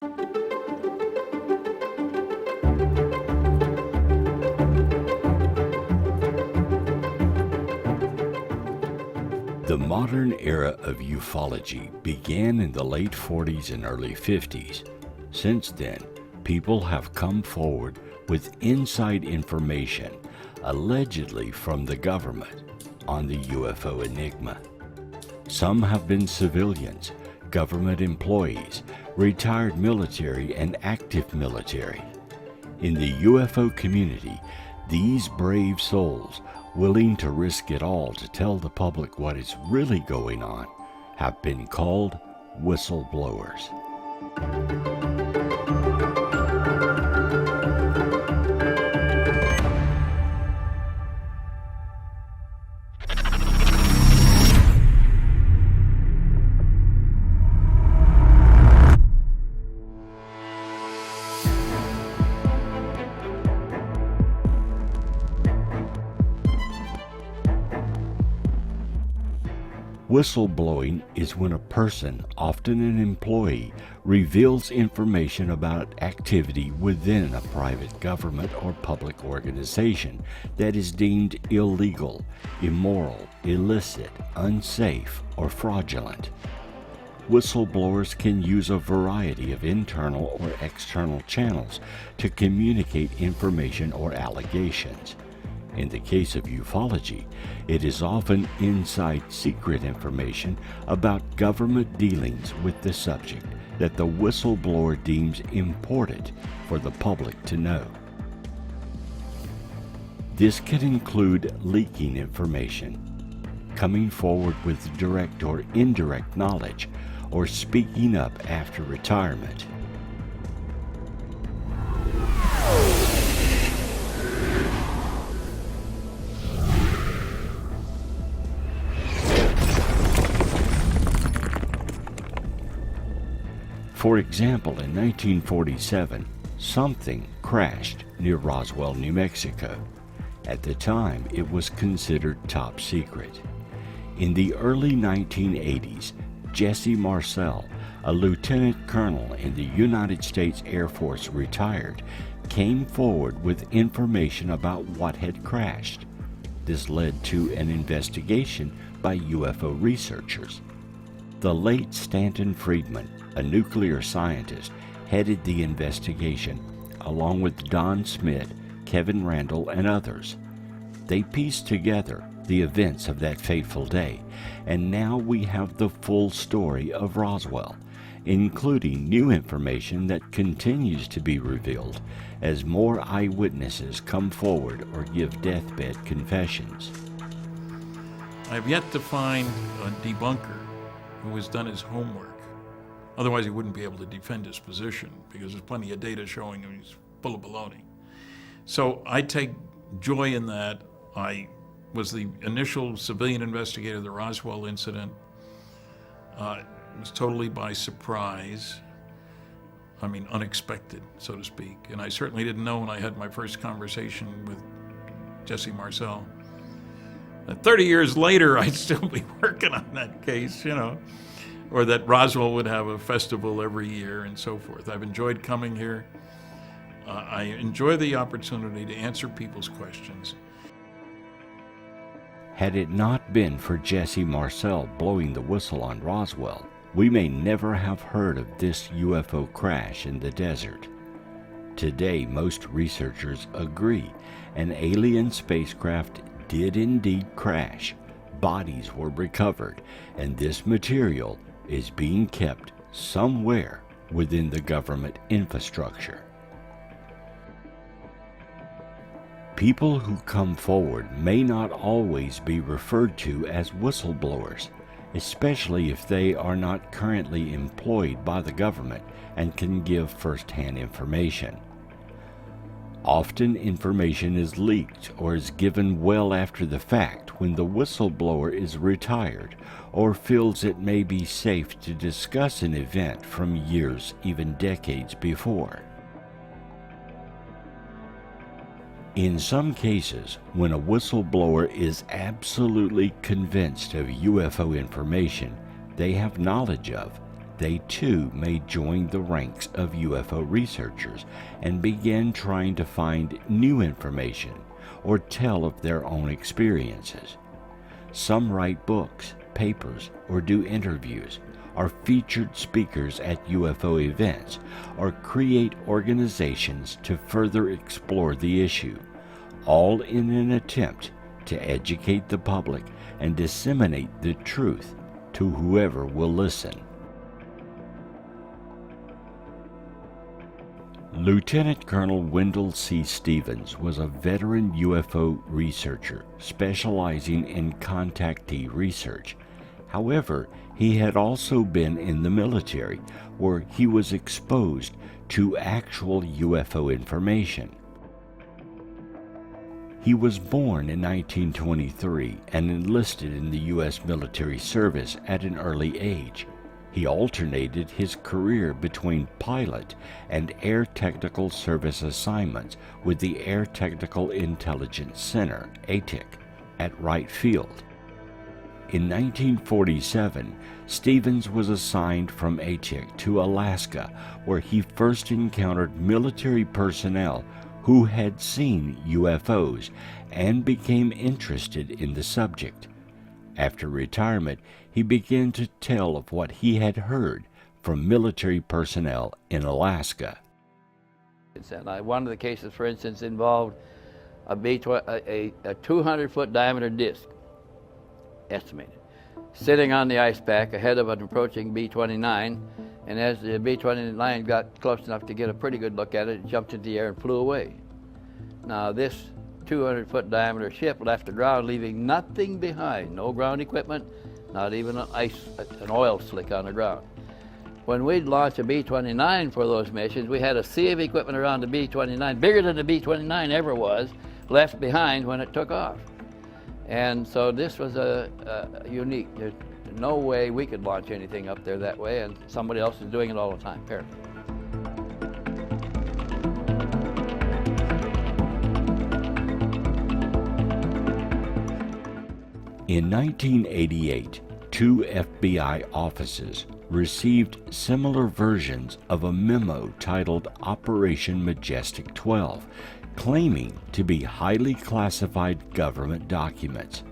The modern era of ufology began in the late 40s and early 50s. Since then, people have come forward with inside information, allegedly from the government, on the UFO enigma. Some have been civilians, government employees, retired military, and active military. In the UFO community, these brave souls, willing to risk it all to tell the public what is really going on, have been called whistleblowers. Whistleblowing is when a person, often an employee, reveals information about activity within a private government or public organization that is deemed illegal, immoral, illicit, unsafe, or fraudulent. Whistleblowers can use a variety of internal or external channels to communicate information or allegations. In the case of ufology, it is often inside secret information about government dealings with the subject that the whistleblower deems important for the public to know. This can include leaking information, coming forward with direct or indirect knowledge, or speaking up after retirement. For example, in 1947, something crashed near Roswell, New Mexico. At the time, it was considered top secret. In the early 1980s, Jesse Marcel, a lieutenant colonel in the United States Air Force retired, came forward with information about what had crashed. This led to an investigation by UFO researchers. The late Stanton Friedman, a nuclear scientist, headed the investigation, along with Don Smith, Kevin Randall, and others. They pieced together the events of that fateful day, and now we have the full story of Roswell, including new information that continues to be revealed as more eyewitnesses come forward or give deathbed confessions. I've yet to find a debunker who has done his homework. Otherwise, he wouldn't be able to defend his position, because there's plenty of data showing him he's full of baloney. So I take joy in that. I was the initial civilian investigator of the Roswell incident. It was totally by surprise. I mean, unexpected, so to speak. And I certainly didn't know when I had my first conversation with Jesse Marcel that 30 years later, I'd still be working on that case, or that Roswell would have a festival every year and so forth. I've enjoyed coming here. I enjoy the opportunity to answer people's questions. Had it not been for Jesse Marcel blowing the whistle on Roswell, we may never have heard of this UFO crash in the desert. Today, most researchers agree an alien spacecraft did indeed crash. Bodies were recovered, and this material is being kept somewhere within the government infrastructure. People who come forward may not always be referred to as whistleblowers, especially if they are not currently employed by the government and can give first-hand information. Often information is leaked or is given well after the fact when the whistleblower is retired or feels it may be safe to discuss an event from years, even decades before. In some cases, when a whistleblower is absolutely convinced of UFO information they have knowledge of, they too may join the ranks of UFO researchers and begin trying to find new information or tell of their own experiences. Some write books, papers, or do interviews, are featured speakers at UFO events, or create organizations to further explore the issue, all in an attempt to educate the public and disseminate the truth to whoever will listen. Lieutenant Colonel Wendell C. Stevens was a veteran UFO researcher specializing in contactee research. However, he had also been in the military, where he was exposed to actual UFO information. He was born in 1923 and enlisted in the U.S. military service at an early age. He alternated his career between pilot and air technical service assignments with the Air Technical Intelligence Center, ATIC, at Wright Field. In 1947, Stevens was assigned from ATIC to Alaska, where he first encountered military personnel who had seen UFOs and became interested in the subject. After retirement, he began to tell of what he had heard from military personnel in Alaska. And one of the cases, for instance, involved a 200-foot diameter disc, estimated, sitting on the ice pack ahead of an approaching B-29, and as the B-29 got close enough to get a pretty good look at it, it jumped into the air and flew away. Now this 200-foot diameter ship left the ground, leaving nothing behind, no ground equipment, not even an oil slick on the ground. When we'd launch a B-29 for those missions, we had a sea of equipment around the B-29, bigger than the B-29 ever was, left behind when it took off. And so this was a unique. There's no way we could launch anything up there that way, and somebody else is doing it all the time, apparently. In 1988, two FBI offices received similar versions of a memo titled Operation Majestic 12, claiming to be highly classified government documents.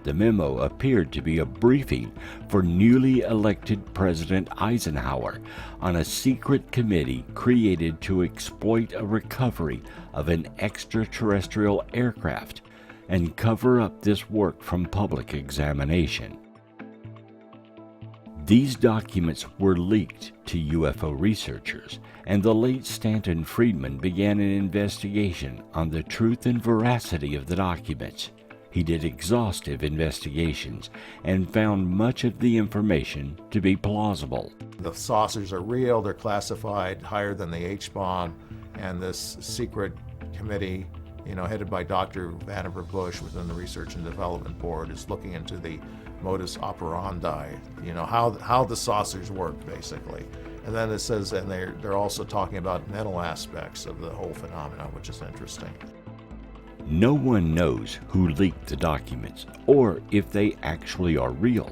The memo appeared to be a briefing for newly elected President Eisenhower on a secret committee created to exploit a recovery of an extraterrestrial aircraft and cover up this work from public examination. These documents were leaked to UFO researchers, and the late Stanton Friedman began an investigation on the truth and veracity of the documents. He did exhaustive investigations and found much of the information to be plausible. The saucers are real, they're classified higher than the H-bomb, and this secret committee, headed by Dr. Vannevar Bush within the Research and Development Board, is looking into the modus operandi, how the saucers work, basically. And then it says, and they're also talking about mental aspects of the whole phenomenon, which is interesting. No one knows who leaked the documents or if they actually are real.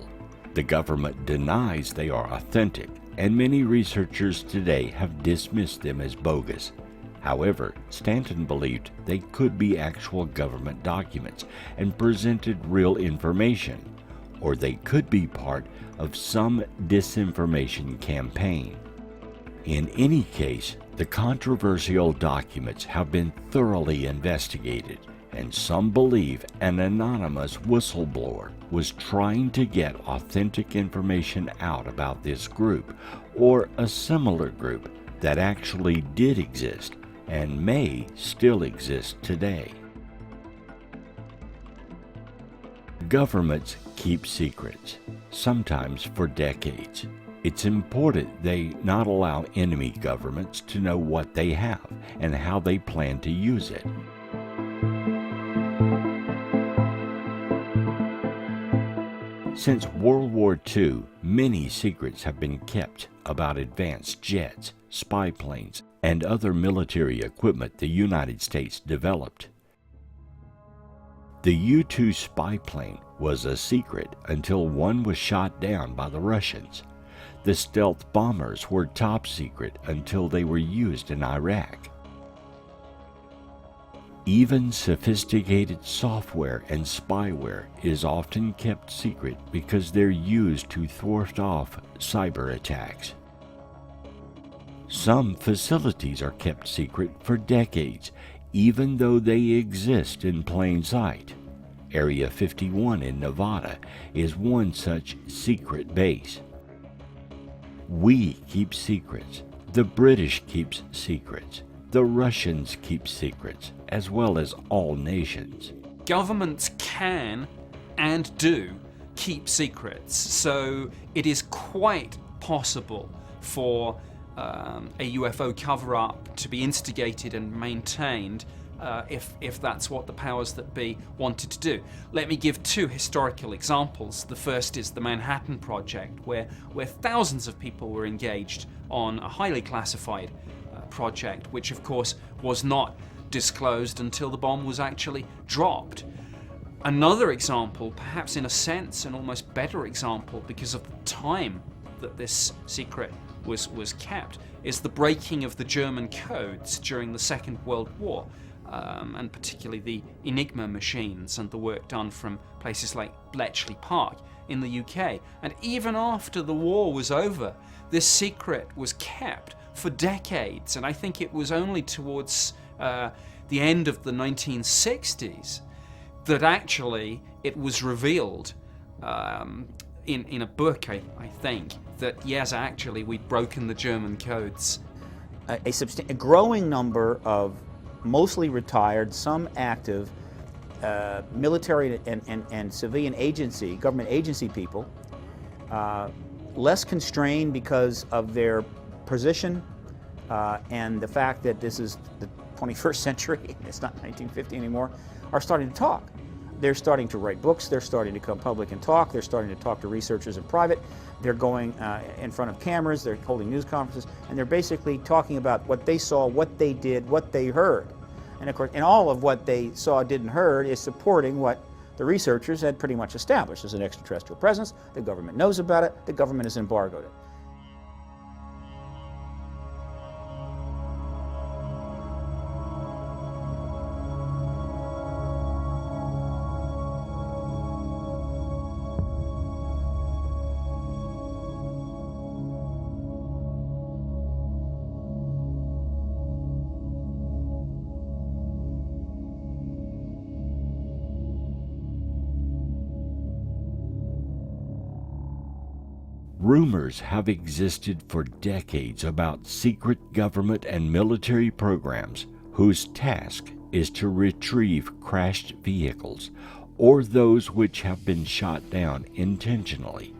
The government denies they are authentic, and many researchers today have dismissed them as bogus. However, Stanton believed they could be actual government documents and presented real information, or they could be part of some disinformation campaign. In any case, the controversial documents have been thoroughly investigated, and some believe an anonymous whistleblower was trying to get authentic information out about this group or a similar group that actually did exist and may still exist today. Governments keep secrets, sometimes for decades. It's important they not allow enemy governments to know what they have and how they plan to use it. Since World War II, many secrets have been kept about advanced jets, spy planes, and other military equipment the United States developed. The U-2 spy plane was a secret until one was shot down by the Russians. The stealth bombers were top secret until they were used in Iraq. Even sophisticated software and spyware is often kept secret because they're used to thwart off cyber attacks. Some facilities are kept secret for decades, even though they exist in plain sight. Area 51 in Nevada is one such secret base. We keep secrets. The British keeps secrets. The Russians keep secrets, as well as all nations. Governments can and do keep secrets, so it is quite possible for a UFO cover-up to be instigated and maintained if that's what the powers that be wanted to do. Let me give two historical examples. The first is the Manhattan Project, where thousands of people were engaged on a highly classified project, which of course was not disclosed until the bomb was actually dropped. Another example, perhaps in a sense an almost better example because of the time that this secret was kept, is the breaking of the German codes during the Second World War, and particularly the Enigma machines and the work done from places like Bletchley Park in the UK. And even after the war was over, this secret was kept for decades, and I think it was only towards the end of the 1960s that actually it was revealed in a book, I think, that yes, actually we'd broken the German codes. A growing number of mostly retired, some active, military and civilian agency, government agency people, less constrained because of their position and the fact that this is the 21st century, it's not 1950 anymore, are starting to talk. They're starting to write books, they're starting to come public and talk, they're starting to talk to researchers in private, they're going in front of cameras, they're holding news conferences, and they're basically talking about what they saw, what they did, what they heard. And of course, and all of what they saw, did, and heard is supporting what the researchers had pretty much established as an extraterrestrial presence. The government knows about it, the government has embargoed it. Rumors have existed for decades about secret government and military programs whose task is to retrieve crashed vehicles or those which have been shot down intentionally.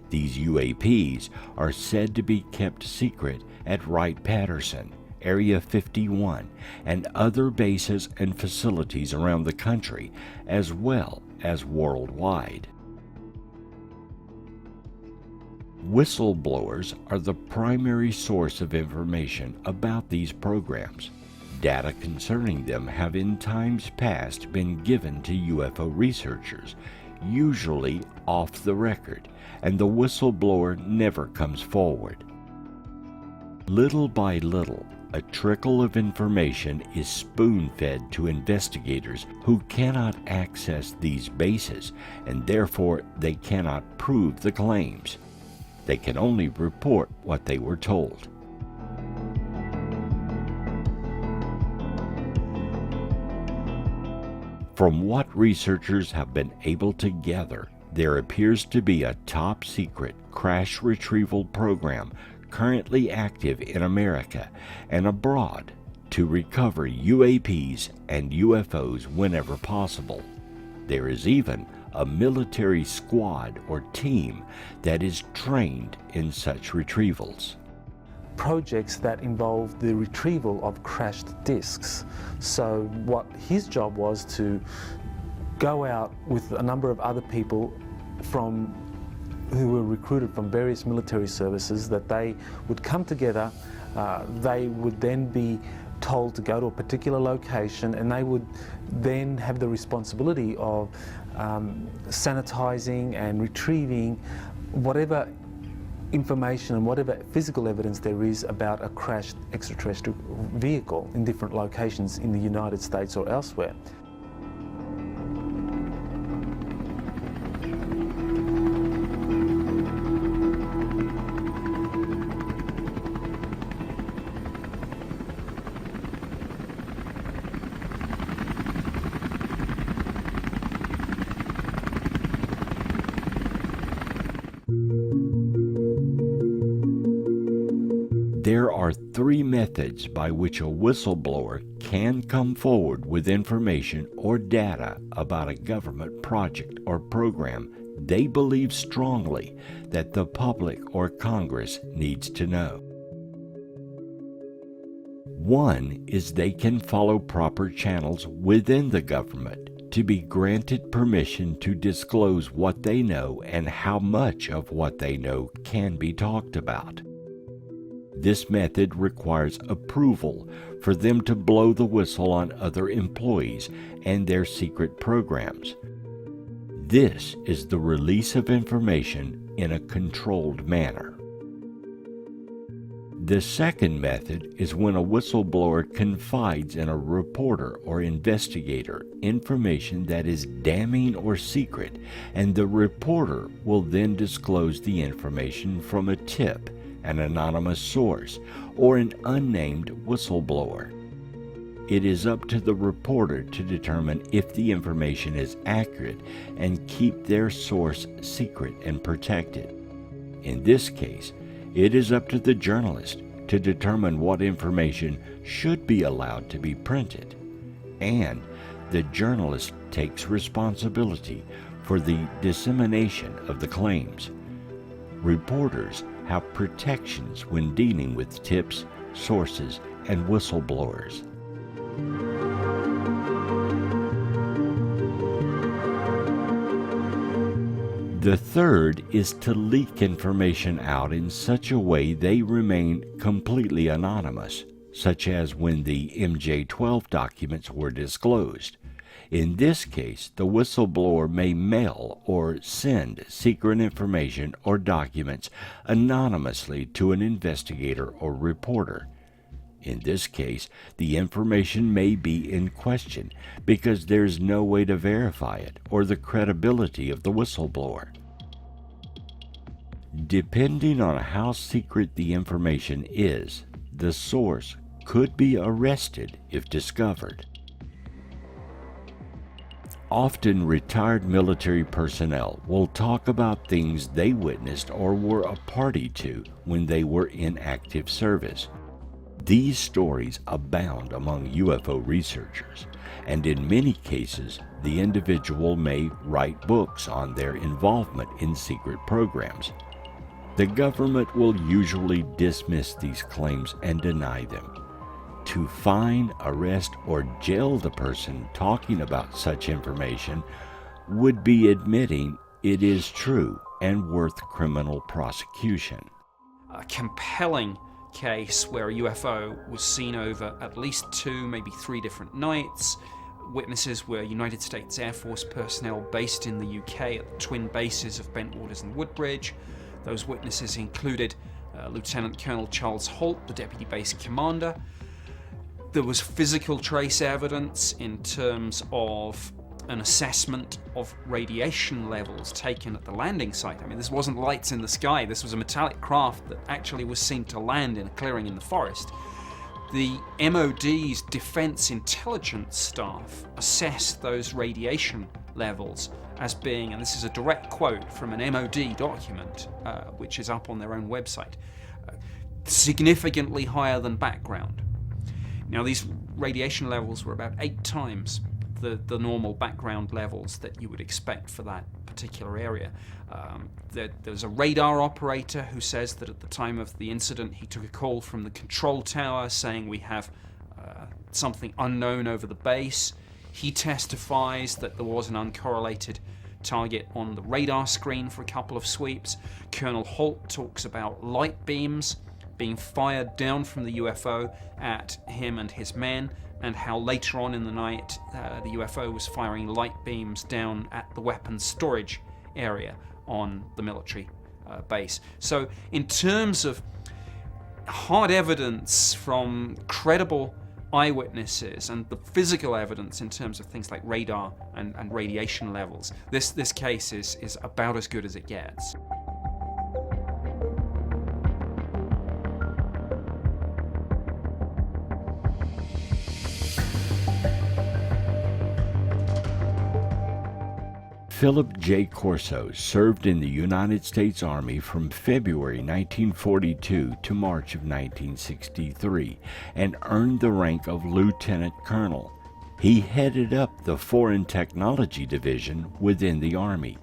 These UAPs are said to be kept secret at Wright-Patterson, Area 51, and other bases and facilities around the country, as well as worldwide. Whistleblowers are the primary source of information about these programs. Data concerning them have in times past been given to UFO researchers, usually off the record, and the whistleblower never comes forward. Little by little, a trickle of information is spoon-fed to investigators who cannot access these bases, and therefore they cannot prove the claims. They can only report what they were told. From what researchers have been able to gather, there appears to be a top-secret crash retrieval program currently active in America and abroad to recover UAPs and UFOs whenever possible. There is even a military squad or team that is trained in such retrievals. Projects that involve the retrieval of crashed discs. So what his job was to go out with a number of other people who were recruited from various military services, that they would come together, they would then be told to go to a particular location, and they would then have the responsibility of sanitizing and retrieving whatever information and whatever physical evidence there is about a crashed extraterrestrial vehicle in different locations in the United States or elsewhere. There are three methods by which a whistleblower can come forward with information or data about a government project or program they believe strongly that the public or Congress needs to know. One is they can follow proper channels within the government to be granted permission to disclose what they know and how much of what they know can be talked about. This method requires approval for them to blow the whistle on other employees and their secret programs. This is the release of information in a controlled manner. The second method is when a whistleblower confides in a reporter or investigator information that is damning or secret, and the reporter will then disclose the information from a tip, an anonymous source, or an unnamed whistleblower. It is up to the reporter to determine if the information is accurate and keep their source secret and protected. In this case, it is up to the journalist to determine what information should be allowed to be printed, and the journalist takes responsibility for the dissemination of the claims. Reporters have protections when dealing with tips, sources, and whistleblowers. The third is to leak information out in such a way they remain completely anonymous, such as when the MJ-12 documents were disclosed. In this case, the whistleblower may mail or send secret information or documents anonymously to an investigator or reporter. In this case, the information may be in question because there's no way to verify it or the credibility of the whistleblower. Depending on how secret the information is, the source could be arrested if discovered. Often retired military personnel will talk about things they witnessed or were a party to when they were in active service. These stories abound among UFO researchers, and in many cases, the individual may write books on their involvement in secret programs. The government will usually dismiss these claims and deny them. To fine, arrest, or jail the person talking about such information would be admitting it is true and worth criminal prosecution. A compelling case where a UFO was seen over at least 2, maybe 3 different nights. Witnesses were United States Air Force personnel based in the UK at the twin bases of Bentwaters and Woodbridge. Those witnesses included Lieutenant Colonel Charles Holt, the deputy base commander. There was physical trace evidence in terms of an assessment of radiation levels taken at the landing site. I mean, this wasn't lights in the sky. This was a metallic craft that actually was seen to land in a clearing in the forest. The MOD's defense intelligence staff assessed those radiation levels as being, and this is a direct quote from an MOD document, which is up on their own website, significantly higher than background. Now, these radiation levels were about 8 times the normal background levels that you would expect for that particular area. There's a radar operator who says that at the time of the incident he took a call from the control tower saying we have something unknown over the base. He testifies that there was an uncorrelated target on the radar screen for a couple of sweeps. Colonel Holt talks about light beams being fired down from the UFO at him and his men, and how later on in the night the UFO was firing light beams down at the weapons storage area on the military base. So in terms of hard evidence from credible eyewitnesses and the physical evidence in terms of things like radar and radiation levels, this case is about as good as it gets. Philip J. Corso served in the United States Army from February 1942 to March of 1963 and earned the rank of lieutenant colonel. He headed up the Foreign Technology Division within the Army.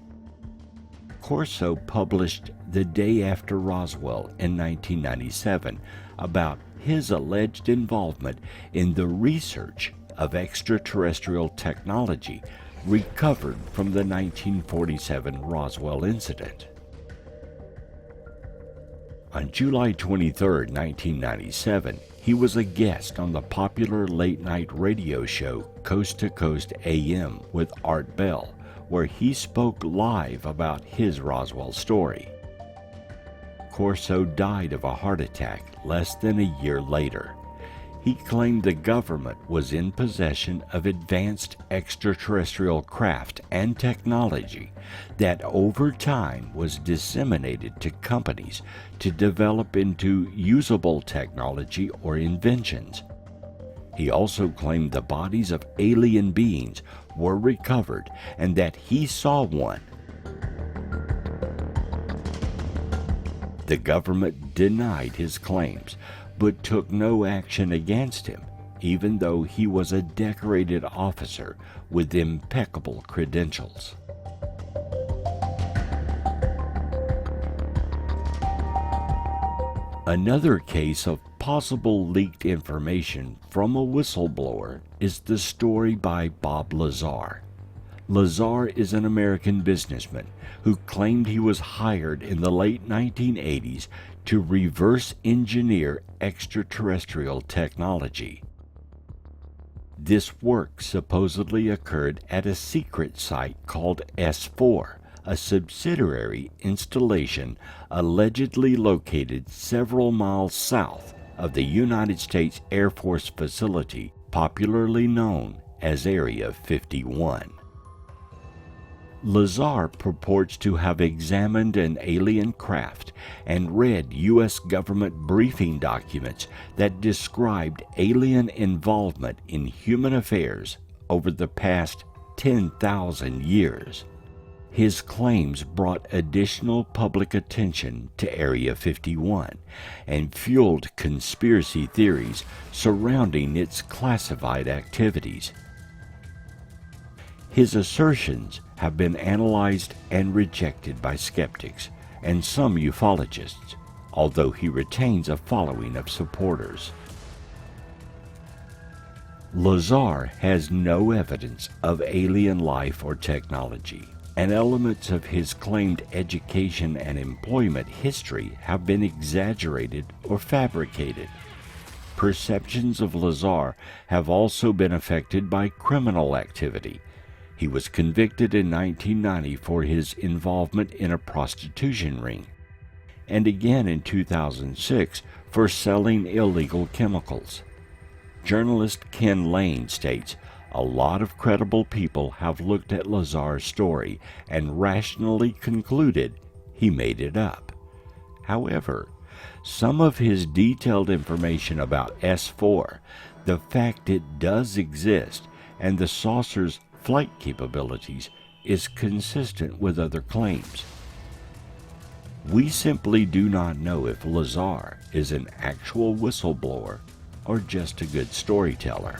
Corso published The Day After Roswell in 1997 about his alleged involvement in the research of extraterrestrial technology recovered from the 1947 Roswell incident. On July 23, 1997, he was a guest on the popular late-night radio show Coast to Coast AM with Art Bell, where he spoke live about his Roswell story. Corso died of a heart attack less than a year later. He claimed the government was in possession of advanced extraterrestrial craft and technology that over time was disseminated to companies to develop into usable technology or inventions. He also claimed the bodies of alien beings were recovered and that he saw one. The government denied his claims, but took no action against him, even though he was a decorated officer with impeccable credentials. Another case of possible leaked information from a whistleblower is the story by Bob Lazar. Lazar is an American businessman who claimed he was hired in the late 1980s to reverse engineer extraterrestrial technology. This work supposedly occurred at a secret site called S4, a subsidiary installation allegedly located several miles south of the United States Air Force facility, popularly known as Area 51. Lazar purports to have examined an alien craft and read U.S. government briefing documents that described alien involvement in human affairs over the past 10,000 years. His claims brought additional public attention to Area 51 and fueled conspiracy theories surrounding its classified activities. His assertions have been analyzed and rejected by skeptics and some ufologists, although he retains a following of supporters. Lazar has no evidence of alien life or technology, and elements of his claimed education and employment history have been exaggerated or fabricated. Perceptions of Lazar have also been affected by criminal activity. He was convicted in 1990 for his involvement in a prostitution ring, and again in 2006 for selling illegal chemicals. Journalist Ken Lane states, "A lot of credible people have looked at Lazar's story and rationally concluded he made it up. However, some of his detailed information about S4, the fact it does exist, and the saucer's flight capabilities is consistent with other claims. We simply do not know if Lazar is an actual whistleblower or just a good storyteller."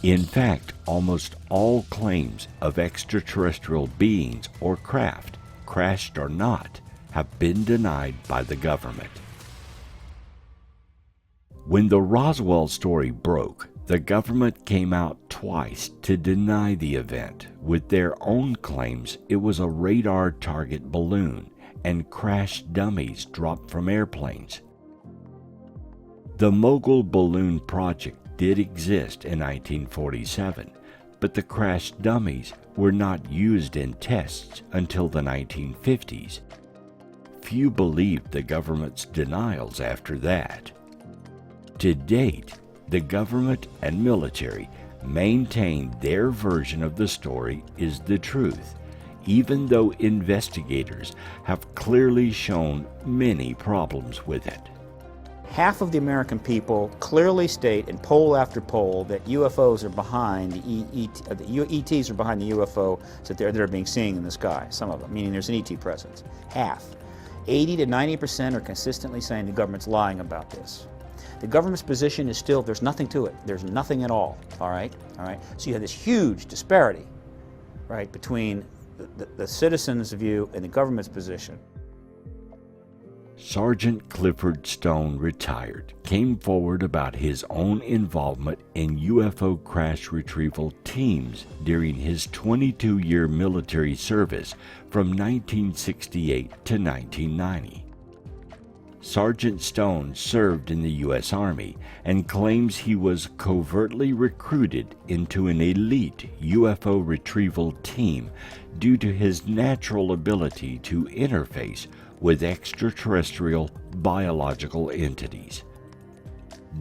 In fact, almost all claims of extraterrestrial beings or craft, crashed or not, have been denied by the government. When the Roswell story broke, the government came out twice to deny the event, with their own claims it was a radar target balloon and crash dummies dropped from airplanes. The Mogul Balloon Project did exist in 1947, but the crashed dummies were not used in tests until the 1950s. Few believed the government's denials after that. To date, the government and military maintain their version of the story is the truth, even though investigators have clearly shown many problems with it. Half of the American people clearly state in poll after poll that UFOs are behind the ETs are behind the UFO that they're being seen in the sky. Some of them, meaning there's an ET presence. Half, 80 to 90% are consistently saying the government's lying about this. The government's position is still there's nothing to it. There's nothing at all. All right. So you have this huge disparity, right, between the citizens' view and the government's position. Sergeant Clifford Stone, retired, came forward about his own involvement in UFO crash retrieval teams during his 22-year military service from 1968 to 1990. Sergeant Stone served in the U.S. Army and claims he was covertly recruited into an elite UFO retrieval team due to his natural ability to interface with extraterrestrial biological entities.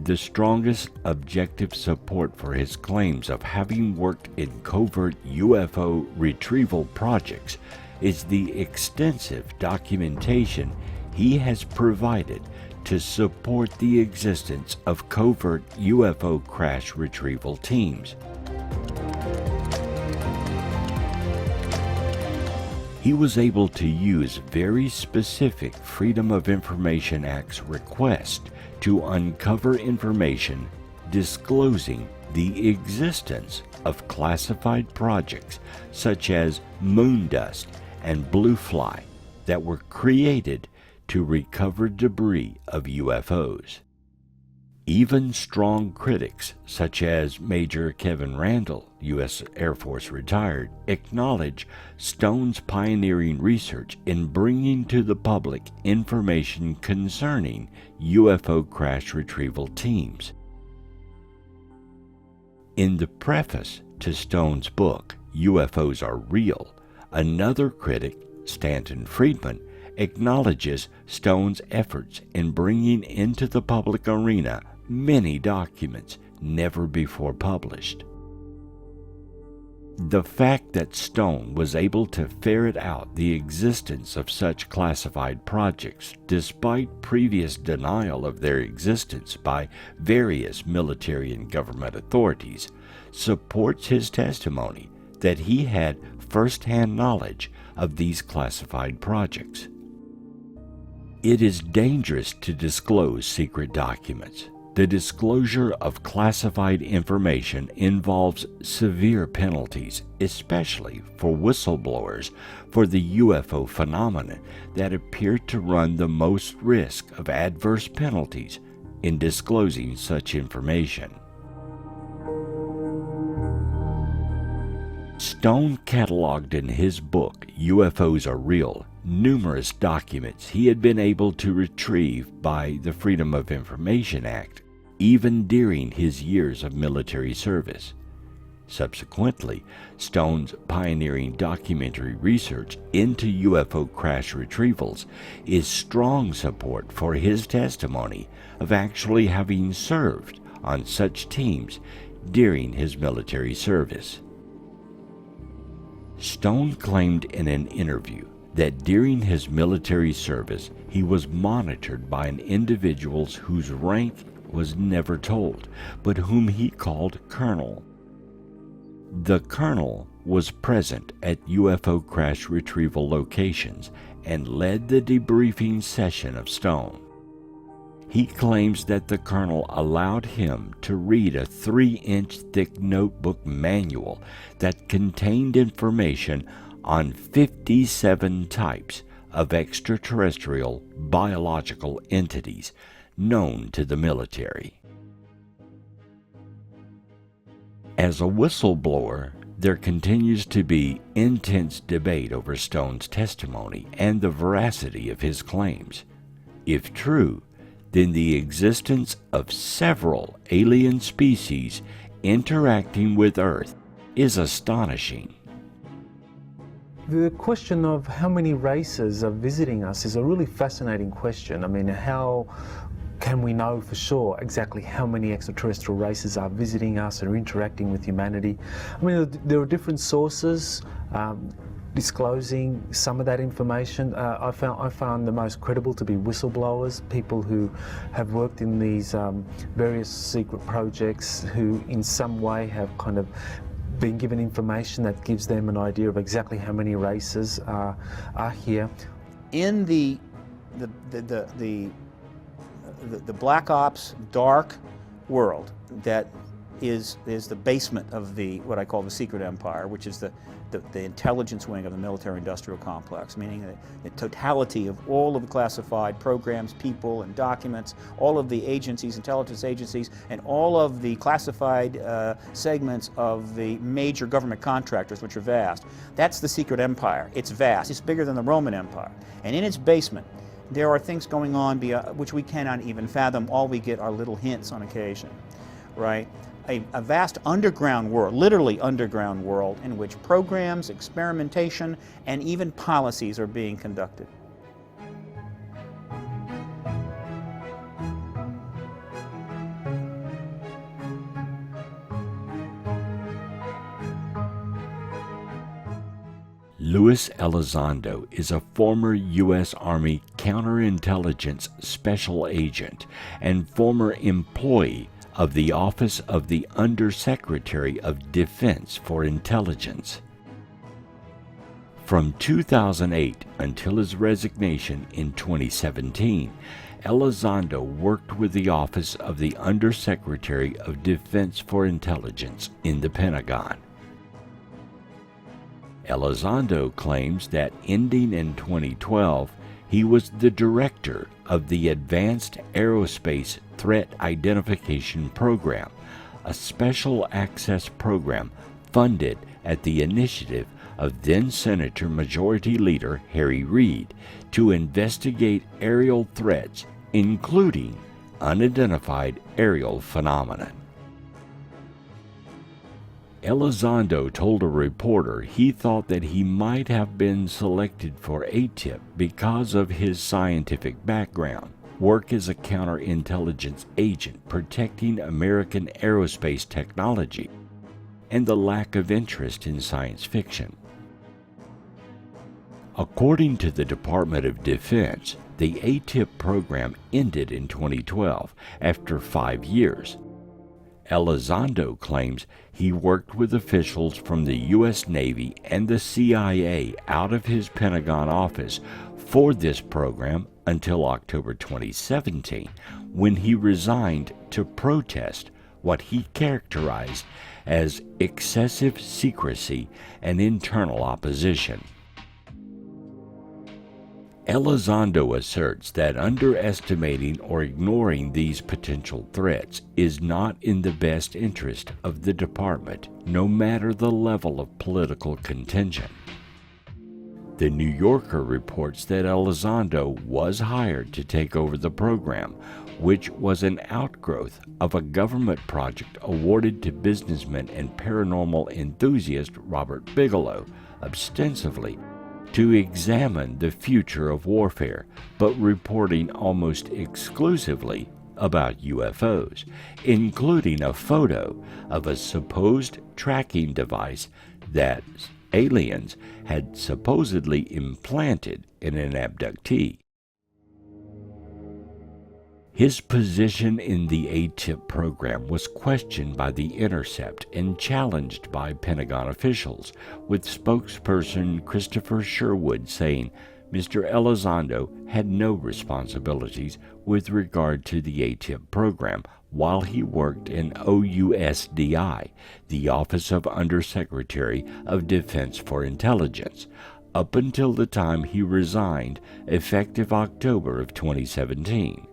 The strongest objective support for his claims of having worked in covert UFO retrieval projects is the extensive documentation he has provided to support the existence of covert UFO crash retrieval teams. He was able to use very specific Freedom of Information Act's request to uncover information disclosing the existence of classified projects such as moon dust and blue fly that were created to recover debris of UFOs. Even strong critics, such as Major Kevin Randall, U.S. Air Force retired, acknowledge Stone's pioneering research in bringing to the public information concerning UFO crash retrieval teams. In the preface to Stone's book, UFOs Are Real, another critic, Stanton Friedman, acknowledges Stone's efforts in bringing into the public arena many documents never before published. The fact that Stone was able to ferret out the existence of such classified projects despite previous denial of their existence by various military and government authorities supports his testimony that he had first-hand knowledge of these classified projects. It is dangerous to disclose secret documents. The disclosure of classified information involves severe penalties, especially for whistleblowers for the UFO phenomenon that appear to run the most risk of adverse penalties in disclosing such information. Stone cataloged in his book, UFOs Are Real, numerous documents he had been able to retrieve by the Freedom of Information Act, even during his years of military service. Subsequently, Stone's pioneering documentary research into UFO crash retrievals is strong support for his testimony of actually having served on such teams during his military service. Stone claimed in an interview that during his military service he was monitored by an individual whose rank was never told, but whom he called Colonel. The Colonel was present at UFO crash retrieval locations and led the debriefing session of Stone. He claims that the Colonel allowed him to read a 3-inch thick notebook manual that contained information on 57 types of extraterrestrial biological entities known to the military. As a whistleblower, there continues to be intense debate over Stone's testimony and the veracity of his claims. If true, then the existence of several alien species interacting with Earth is astonishing. The question of how many races are visiting us is a really fascinating question. I mean, how can we know for sure exactly how many extraterrestrial races are visiting us or interacting with humanity? I mean, there are different sources disclosing some of that information. I found the most credible to be whistleblowers, people who have worked in these various secret projects who in some way have kind of been given information that gives them an idea of exactly how many races are here. In the black ops dark world that is the basement of what I call the secret empire, which is the intelligence wing of the military-industrial complex, meaning the totality of all of the classified programs, people, and documents, all of the agencies, intelligence agencies, and all of the classified segments of the major government contractors, which are vast. That's the secret empire. It's vast. It's bigger than the Roman Empire. And in its basement, there are things going on which we cannot even fathom. All we get are little hints on occasion, right? A vast underground world, literally underground world, in which programs, experimentation, and even policies are being conducted. Luis Elizondo is a former U.S. Army counterintelligence special agent and former employee of the Office of the Undersecretary of Defense for Intelligence. From 2008 until his resignation in 2017, Elizondo worked with the Office of the Undersecretary of Defense for Intelligence in the Pentagon. Elizondo claims that ending in 2012, he was the director of the Advanced Aerospace Threat Identification Program, a special access program funded at the initiative of then-Senator Majority Leader Harry Reid to investigate aerial threats, including unidentified aerial phenomena. Elizondo told a reporter he thought that he might have been selected for ATIP because of his scientific background, work as a counterintelligence agent protecting American aerospace technology, and the lack of interest in science fiction. According to the Department of Defense, the ATIP program ended in 2012 after 5 years. Elizondo claims he worked with officials from the U.S. Navy and the CIA out of his Pentagon office for this program until October 2017, when he resigned to protest what he characterized as excessive secrecy and internal opposition. Elizondo asserts that underestimating or ignoring these potential threats is not in the best interest of the department, no matter the level of political contention. The New Yorker reports that Elizondo was hired to take over the program, which was an outgrowth of a government project awarded to businessman and paranormal enthusiast Robert Bigelow, ostensibly to examine the future of warfare, but reporting almost exclusively about UFOs, including a photo of a supposed tracking device that aliens had supposedly implanted in an abductee. His position in the ATIP program was questioned by The Intercept and challenged by Pentagon officials, with spokesperson Christopher Sherwood saying Mr. Elizondo had no responsibilities with regard to the ATIP program while he worked in OUSDI, the Office of Undersecretary of Defense for Intelligence, up until the time he resigned, effective October of 2017.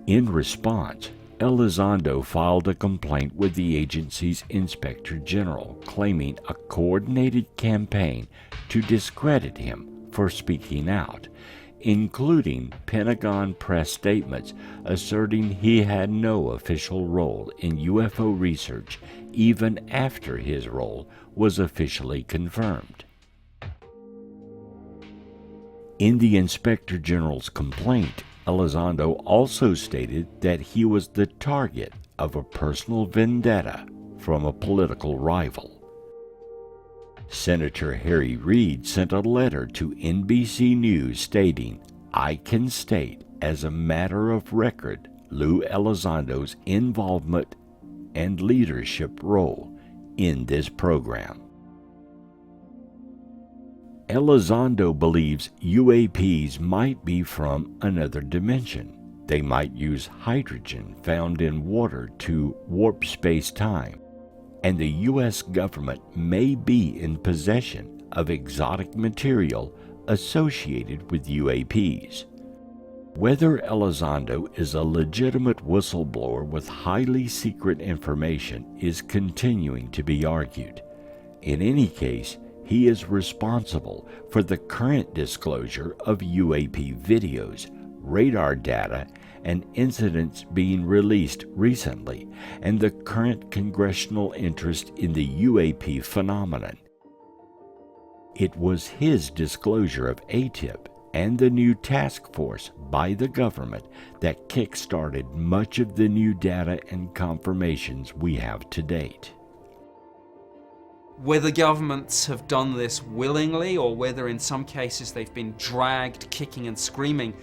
In response, Elizondo filed a complaint with the agency's Inspector General, claiming a coordinated campaign to discredit him for speaking out, including Pentagon press statements asserting he had no official role in UFO research even after his role was officially confirmed. In the Inspector General's complaint, Elizondo also stated that he was the target of a personal vendetta from a political rival. Senator Harry Reid sent a letter to NBC News stating, "I can state as a matter of record Lou Elizondo's involvement and leadership role in this program." Elizondo believes UAPs might be from another dimension. They might use hydrogen found in water to warp space-time, and the U.S. government may be in possession of exotic material associated with UAPs. Whether Elizondo is a legitimate whistleblower with highly secret information is continuing to be argued. In any case, he is responsible for the current disclosure of UAP videos, radar data, and incidents being released recently, and the current congressional interest in the UAP phenomenon. It was his disclosure of ATIP and the new task force by the government that kick-started much of the new data and confirmations we have to date. Whether governments have done this willingly or whether in some cases they've been dragged kicking and screaming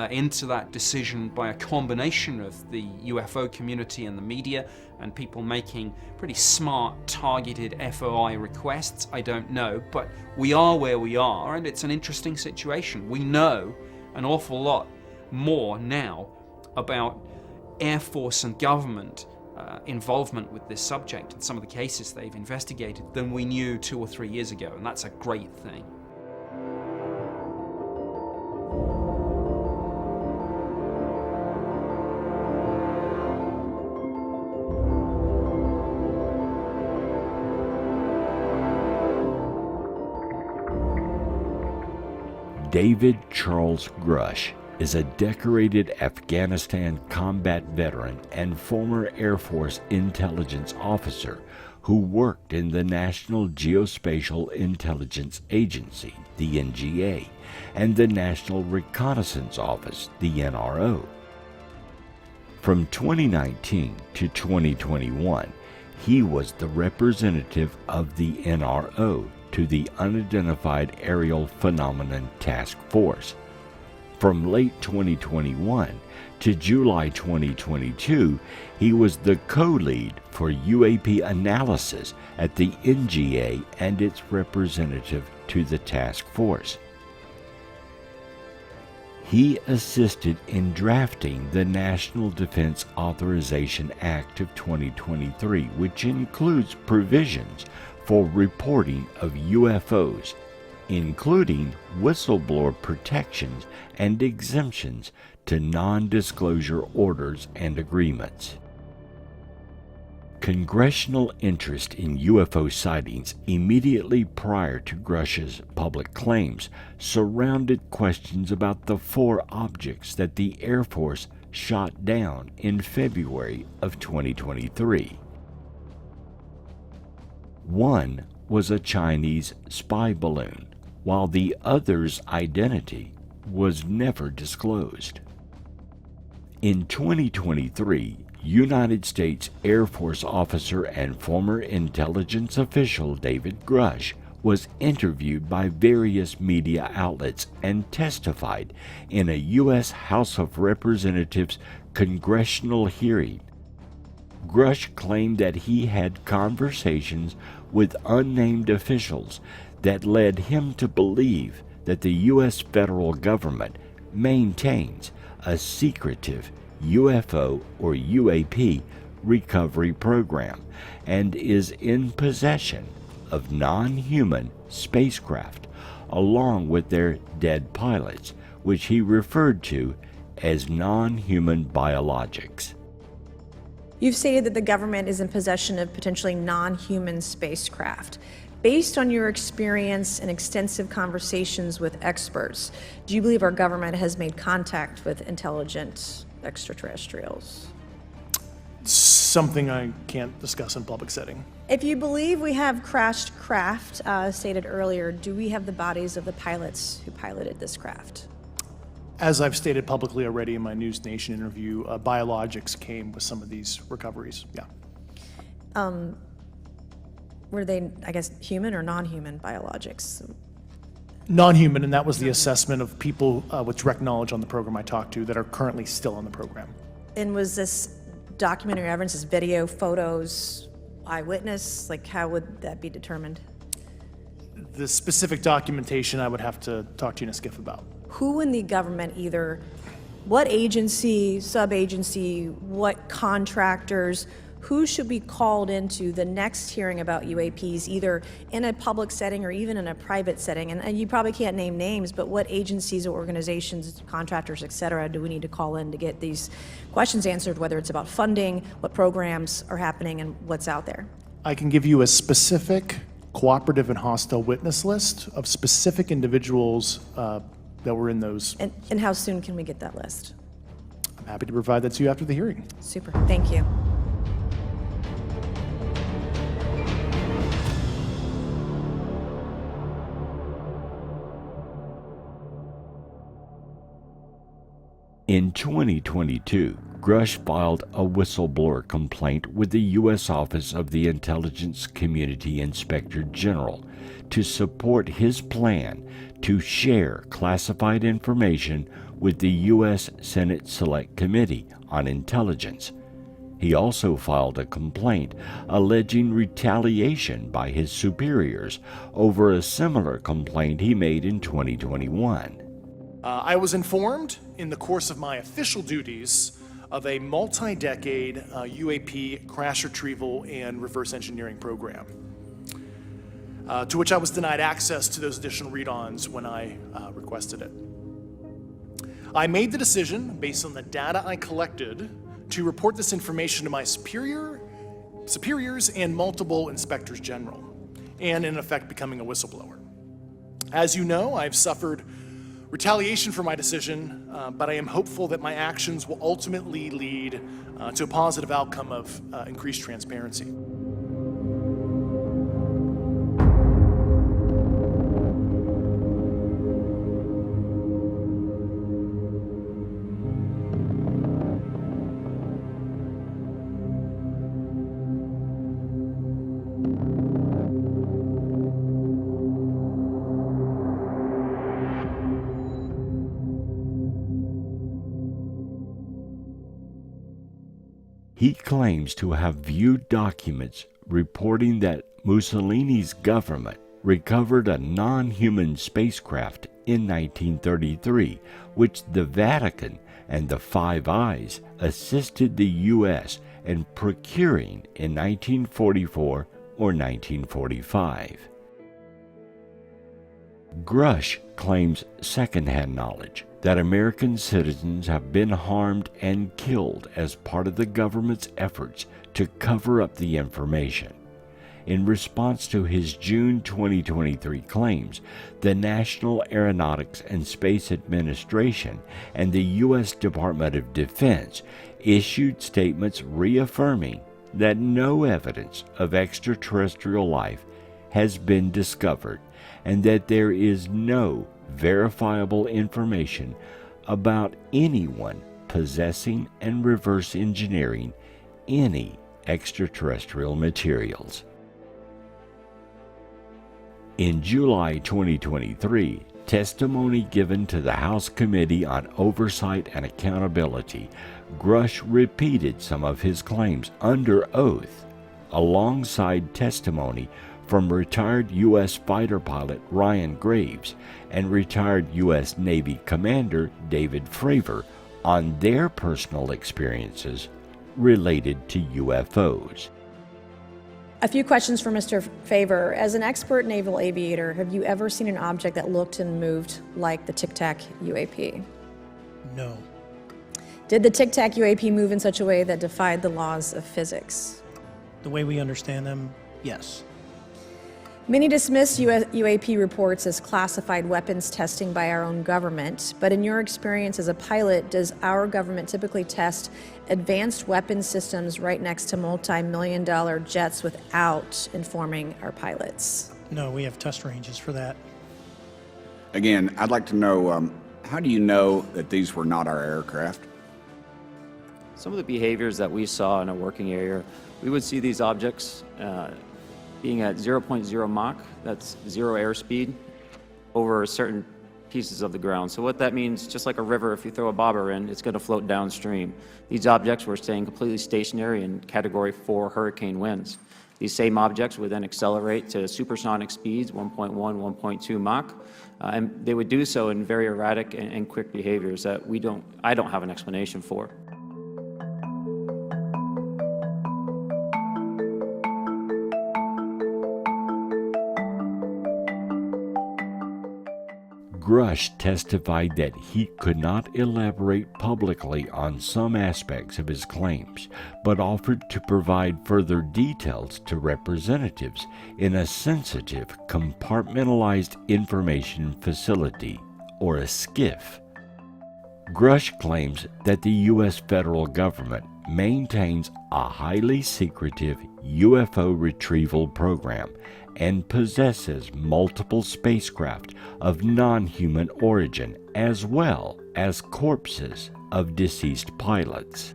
into that decision by a combination of the UFO community and the media and people making pretty smart, targeted FOI requests, I don't know. But we are where we are, and it's an interesting situation. We know an awful lot more now about Air Force and government involvement with this subject and some of the cases they've investigated than we knew 2 or 3 years ago, and that's a great thing. David Charles Grush is a decorated Afghanistan combat veteran and former Air Force intelligence officer who worked in the National Geospatial Intelligence Agency, the NGA, and the National Reconnaissance Office, the NRO. From 2019 to 2021, he was the representative of the NRO to the Unidentified Aerial Phenomenon Task Force. From late 2021 to July 2022, he was the co-lead for UAP analysis at the NGA and its representative to the task force. He assisted in drafting the National Defense Authorization Act of 2023, which includes provisions for reporting of UFOs, including whistleblower protections and exemptions to non-disclosure orders and agreements. Congressional interest in UFO sightings immediately prior to Grush's public claims surrounded questions about the 4 objects that the Air Force shot down in February of 2023. One was a Chinese spy balloon, while the other's identity was never disclosed. In 2023, United States Air Force officer and former intelligence official David Grush was interviewed by various media outlets and testified in a U.S. House of Representatives congressional hearing. Grush claimed that he had conversations with unnamed officials that led him to believe that the U.S. federal government maintains a secretive UFO or UAP recovery program and is in possession of non-human spacecraft along with their dead pilots, which he referred to as non-human biologics. You've stated that the government is in possession of potentially non-human spacecraft. Based on your experience and extensive conversations with experts, do you believe our government has made contact with intelligent extraterrestrials? Something I can't discuss in public setting. If you believe we have crashed craft, stated earlier, do we have the bodies of the pilots who piloted this craft? As I've stated publicly already in my News Nation interview, biologics came with some of these recoveries, yeah. Were they, I guess, human or non-human biologics? Non-human, and that was the assessment of people with direct knowledge on the program I talked to that are currently still on the program. And was this documentary evidence, this video, photos, eyewitness? Like, how would that be determined? The specific documentation I would have to talk to you in a skiff about. Who in the government, either what agency, sub-agency, what contractors, who should be called into the next hearing about UAPs, either in a public setting or even in a private setting? And you probably can't name names, but what agencies or organizations, contractors, et cetera, do we need to call in to get these questions answered, whether it's about funding, what programs are happening, and what's out there? I can give you a specific cooperative and hostile witness list of specific individuals that were in those. And how soon can we get that list? I'm happy to provide that to you after the hearing. Super, thank you. In 2022, Grush filed a whistleblower complaint with the U.S. Office of the Intelligence Community Inspector General to support his plan to share classified information with the U.S. Senate Select Committee on Intelligence. He also filed a complaint alleging retaliation by his superiors over a similar complaint he made in 2021. I was informed in the course of my official duties of a multi-decade UAP crash retrieval and reverse engineering program, to which I was denied access to those additional read-ons when I requested it. I made the decision, based on the data I collected, to report this information to my superiors and multiple inspectors general, and in effect becoming a whistleblower. As you know, I've suffered retaliation for my decision, but I am hopeful that my actions will ultimately lead to a positive outcome of increased transparency. He claims to have viewed documents reporting that Mussolini's government recovered a non-human spacecraft in 1933, which the Vatican and the Five Eyes assisted the U.S. in procuring in 1944 or 1945. Grush claims secondhand knowledge that American citizens have been harmed and killed as part of the government's efforts to cover up the information. In response to his June 2023 claims, the National Aeronautics and Space Administration and the U.S. Department of Defense issued statements reaffirming that no evidence of extraterrestrial life has been discovered and that there is no verifiable information about anyone possessing and reverse engineering any extraterrestrial materials. In July 2023, testimony given to the House Committee on Oversight and Accountability, Grush repeated some of his claims under oath, alongside testimony from retired U.S. fighter pilot Ryan Graves and retired U.S. Navy Commander David Fravor on their personal experiences related to UFOs. A few questions for Mr. Favor. As an expert naval aviator, have you ever seen an object that looked and moved like the Tic Tac UAP? No. Did the Tic Tac UAP move in such a way that defied the laws of physics? The way we understand them, yes. Many dismiss UAP reports as classified weapons testing by our own government, but in your experience as a pilot, does our government typically test advanced weapon systems right next to multi-million-dollar jets without informing our pilots? No, we have test ranges for that. Again, I'd like to know, how do you know that these were not our aircraft? Some of the behaviors that we saw in a working area, we would see these objects being at 0.0 Mach, that's 0 airspeed, over certain pieces of the ground. So what that means, just like a river, if you throw a bobber in, it's going to float downstream. These objects were staying completely stationary in Category 4 hurricane winds. These same objects would then accelerate to supersonic speeds, 1.1, 1.2 Mach, and they would do so in very erratic and quick behaviors that I don't have an explanation for. Grush testified that he could not elaborate publicly on some aspects of his claims, but offered to provide further details to representatives in a sensitive, compartmentalized information facility, or a SCIF. Grush claims that the U.S. federal government maintains a highly secretive UFO retrieval program and possesses multiple spacecraft of non-human origin, as well as corpses of deceased pilots.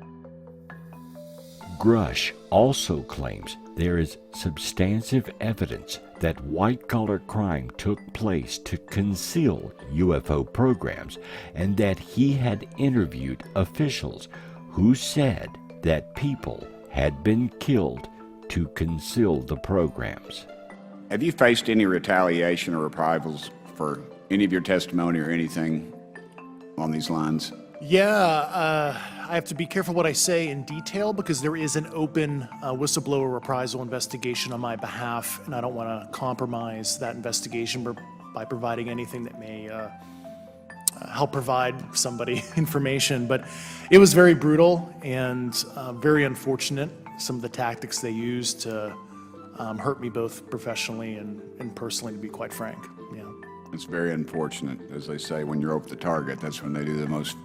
Grush also claims there is substantive evidence that white-collar crime took place to conceal UFO programs, and that he had interviewed officials who said that people had been killed to conceal the programs. Have you faced any retaliation or reprisals for any of your testimony or anything on these lines? Yeah, I have to be careful what I say in detail because there is an open whistleblower reprisal investigation on my behalf, and I don't want to compromise that investigation by providing anything that may help provide somebody information. But it was very brutal and very unfortunate, some of the tactics they used to hurt me both professionally and personally, to be quite frank. Yeah. It's very unfortunate. As they say, when you're over the target, that's when they do the most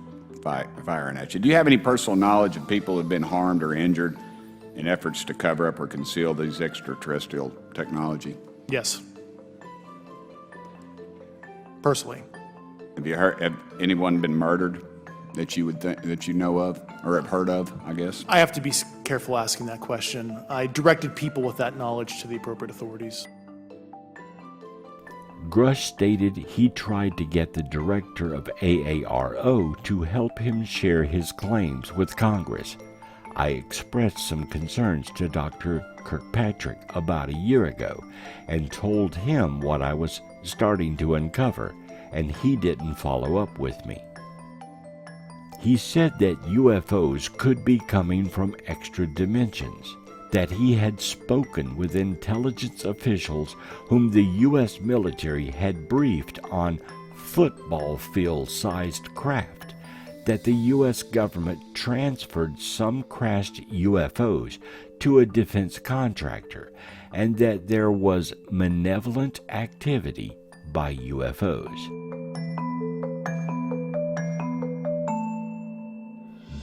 firing at you. Do you have any personal knowledge of people who have been harmed or injured in efforts to cover up or conceal these extraterrestrial technology? Yes. Personally. Have anyone been murdered that you would that you know of or have heard of, I guess? I have to be careful asking that question. I directed people with that knowledge to the appropriate authorities. Grush stated he tried to get the director of AARO to help him share his claims with Congress. I expressed some concerns to Dr. Kirkpatrick about a year ago and told him what I was starting to uncover, and he didn't follow up with me. He said that UFOs could be coming from extra dimensions, that he had spoken with intelligence officials whom the U.S. military had briefed on football field-sized craft, that the U.S. government transferred some crashed UFOs to a defense contractor, and that there was malevolent activity by UFOs.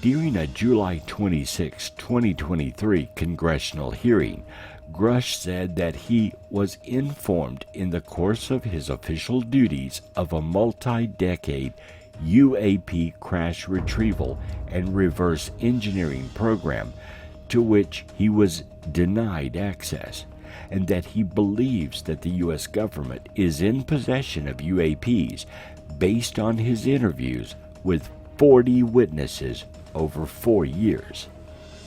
During a July 26, 2023 congressional hearing, Grush said that he was informed in the course of his official duties of a multi-decade UAP crash retrieval and reverse engineering program to which he was denied access, and that he believes that the U.S. government is in possession of UAPs based on his interviews with 40 witnesses over 4 years.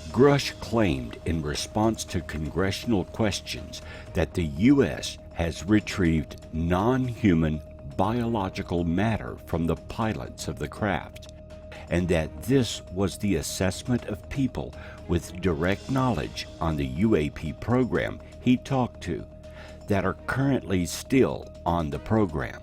Grush claimed in response to congressional questions that the U.S. has retrieved non-human biological matter from the pilots of the craft, and that this was the assessment of people with direct knowledge on the UAP program he talked to that are currently still on the program.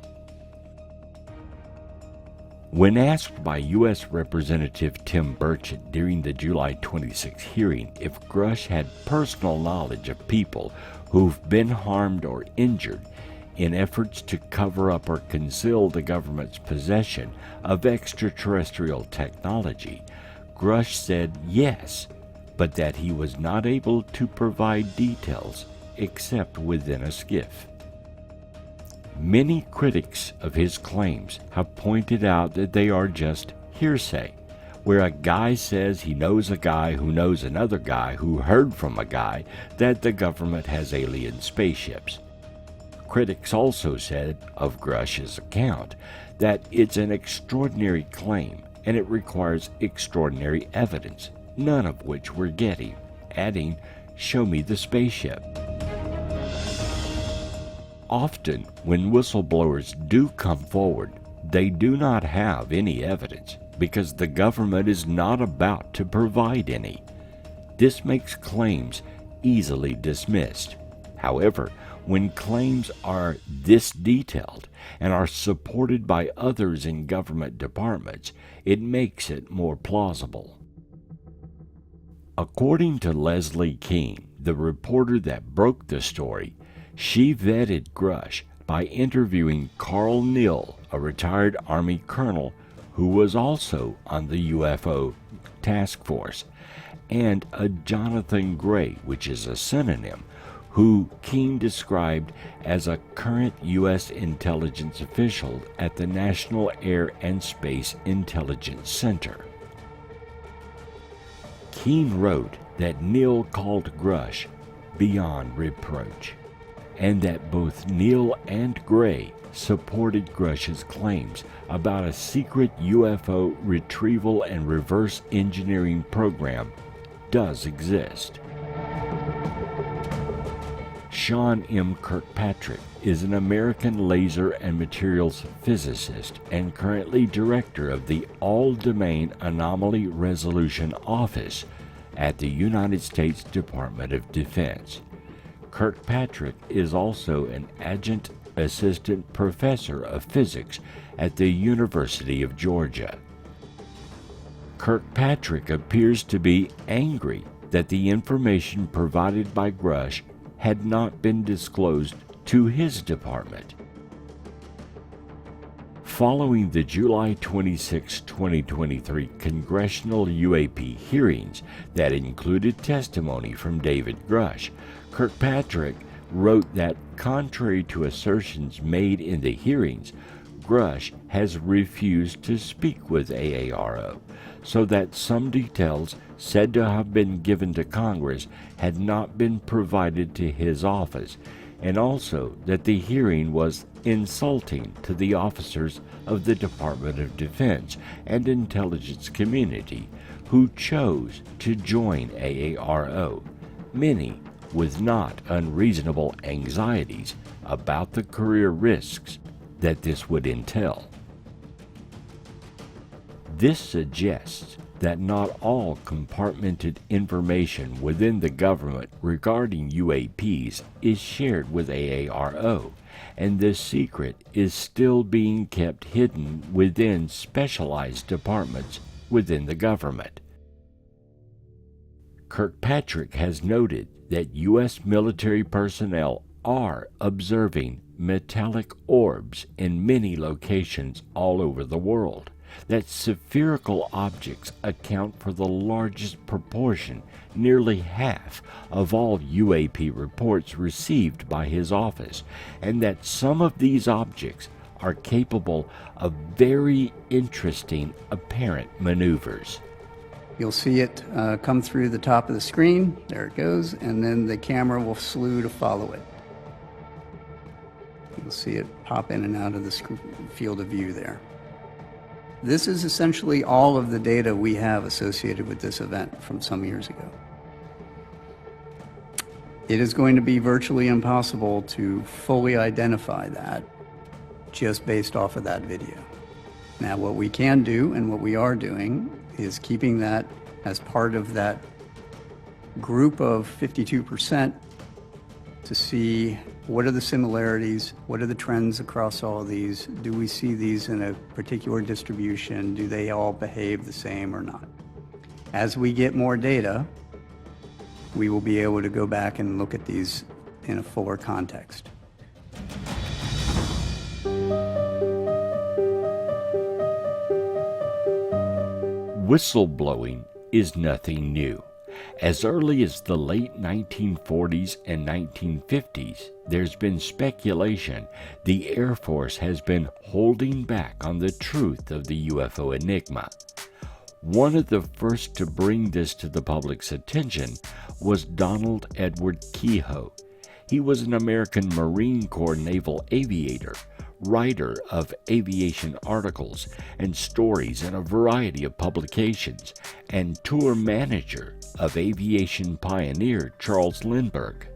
When asked by U.S. Representative Tim Burchett during the July 26 hearing if Grush had personal knowledge of people who've been harmed or injured in efforts to cover up or conceal the government's possession of extraterrestrial technology, Grush said yes, but that he was not able to provide details except within a skiff. Many critics of his claims have pointed out that they are just hearsay, where a guy says he knows a guy who knows another guy who heard from a guy that the government has alien spaceships. Critics also said of Grush's account that it's an extraordinary claim and it requires extraordinary evidence, none of which we're getting, adding, "Show me the spaceship." Often, when whistleblowers do come forward, they do not have any evidence because the government is not about to provide any. This makes claims easily dismissed. However, when claims are this detailed and are supported by others in government departments, it makes it more plausible. According to Leslie Keene, the reporter that broke the story, she vetted Grush by interviewing Carl Neal, a retired Army colonel who was also on the UFO task force, and a Jonathan Gray, which is a synonym, who Keene described as a current U.S. intelligence official at the National Air and Space Intelligence Center. Keene wrote that Neal called Grush beyond reproach, and that both Neal and Gray supported Grush's claims about a secret UFO retrieval and reverse engineering program does exist. Sean M. Kirkpatrick is an American laser and materials physicist and currently director of the All-Domain Anomaly Resolution Office at the United States Department of Defense. Kirkpatrick is also an adjunct assistant professor of physics at the University of Georgia. Kirkpatrick appears to be angry that the information provided by Grush had not been disclosed to his department. Following the July 26, 2023 congressional UAP hearings that included testimony from David Grush, Kirkpatrick wrote that, contrary to assertions made in the hearings, Grush has refused to speak with AARO, so that some details said to have been given to Congress had not been provided to his office, and also that the hearing was insulting to the officers of the Department of Defense and intelligence community who chose to join AARO, many with not unreasonable anxieties about the career risks that this would entail. This suggests that not all compartmented information within the government regarding UAPs is shared with AARO, and this secret is still being kept hidden within specialized departments within the government. Kirkpatrick has noted that U.S. military personnel are observing metallic orbs in many locations all over the world, that spherical objects account for the largest proportion, nearly half, of all UAP reports received by his office, and that some of these objects are capable of very interesting apparent maneuvers. You'll see it come through the top of the screen. There it goes, and then the camera will slew to follow it. You'll see it pop in and out of the field of view there. This is essentially all of the data we have associated with this event from some years ago. It is going to be virtually impossible to fully identify that just based off of that video. Now, what we can do and what we are doing is keeping that as part of that group of 52% to see what are the similarities, what are the trends across all of these, do we see these in a particular distribution, do they all behave the same or not. As we get more data, we will be able to go back and look at these in a fuller context. Whistleblowing is nothing new. As early as the late 1940s and 1950s, there's been speculation the Air Force has been holding back on the truth of the UFO enigma. One of the first to bring this to the public's attention was Donald Edward Kehoe. He was an American Marine Corps naval aviator, writer of aviation articles and stories in a variety of publications, and tour manager of aviation pioneer Charles Lindbergh.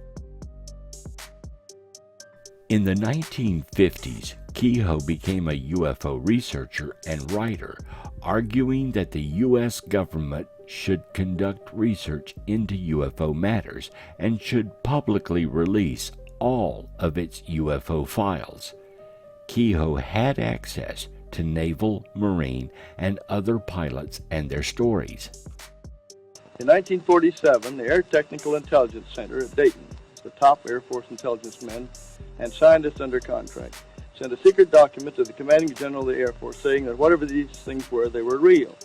In the 1950s, Kehoe became a UFO researcher and writer, arguing that the U.S. government should conduct research into UFO matters and should publicly release all of its UFO files. Kehoe had access to naval, marine, and other pilots and their stories. In 1947, the Air Technical Intelligence Center at Dayton, the top Air Force intelligence men and scientists under contract, sent a secret document to the Commanding General of the Air Force saying that whatever these things were, they were real.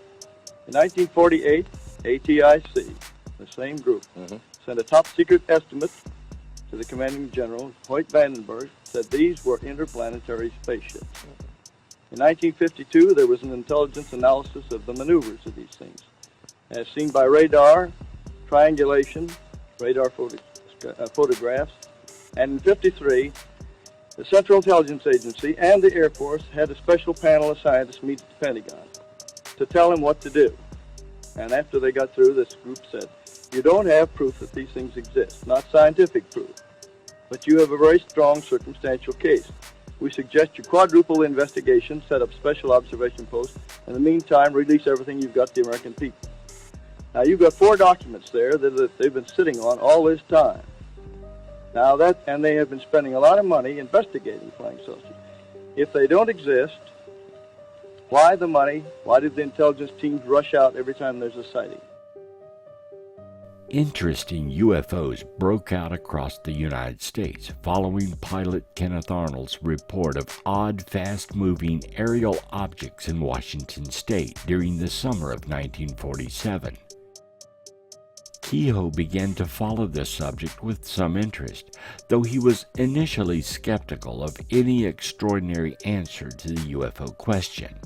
In 1948, ATIC, the same group, sent a top secret estimate to the Commanding General, Hoyt Vandenberg, said these were interplanetary spaceships. In 1952, there was an intelligence analysis of the maneuvers of these things, as seen by radar, triangulation, radar photographs, and in 1953, the Central Intelligence Agency and the Air Force had a special panel of scientists meet at the Pentagon to tell them what to do. And after they got through, this group said, you don't have proof that these things exist, not scientific proof, but you have a very strong circumstantial case. We suggest you quadruple the investigation, set up special observation posts, in the meantime, release everything you've got to the American people. Now, you've got 4 documents there that they've been sitting on all this time. Now and they have been spending a lot of money investigating flying saucers. If they don't exist, why the money? Why did the intelligence teams rush out every time there's a sighting? Interest in UFOs broke out across the United States following pilot Kenneth Arnold's report of odd, fast-moving aerial objects in Washington state during the summer of 1947. Kehoe began to follow this subject with some interest, though he was initially skeptical of any extraordinary answer to the UFO question.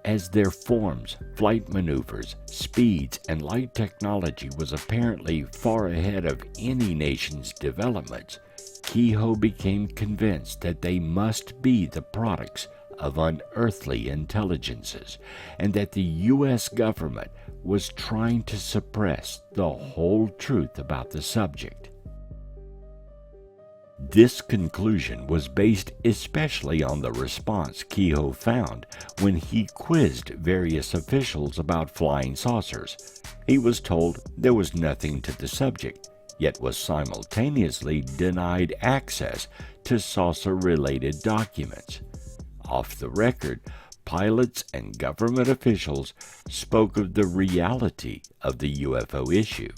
As their forms, flight maneuvers, speeds, and light technology was apparently far ahead of any nation's developments, Kehoe became convinced that they must be the products of unearthly intelligences, and that the U.S. government was trying to suppress the whole truth about the subject. This conclusion was based especially on the response Kehoe found when he quizzed various officials about flying saucers. He was told there was nothing to the subject, yet was simultaneously denied access to saucer-related documents. Off the record, pilots and government officials spoke of the reality of the UFO issue.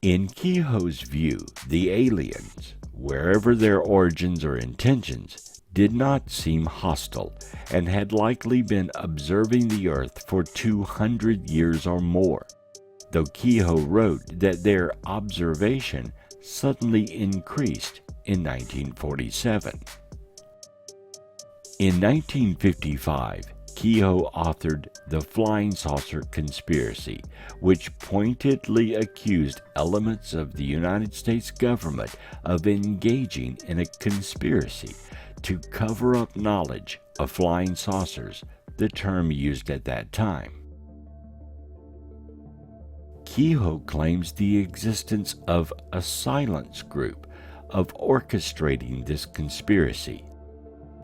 In Kehoe's view, the aliens, wherever their origins or intentions, did not seem hostile and had likely been observing the Earth for 200 years or more, though Kehoe wrote that their observation suddenly increased in 1947. In 1955, Kehoe authored The Flying Saucer Conspiracy, which pointedly accused elements of the United States government of engaging in a conspiracy to cover up knowledge of flying saucers, the term used at that time. Kehoe claims the existence of a silence group of orchestrating this conspiracy.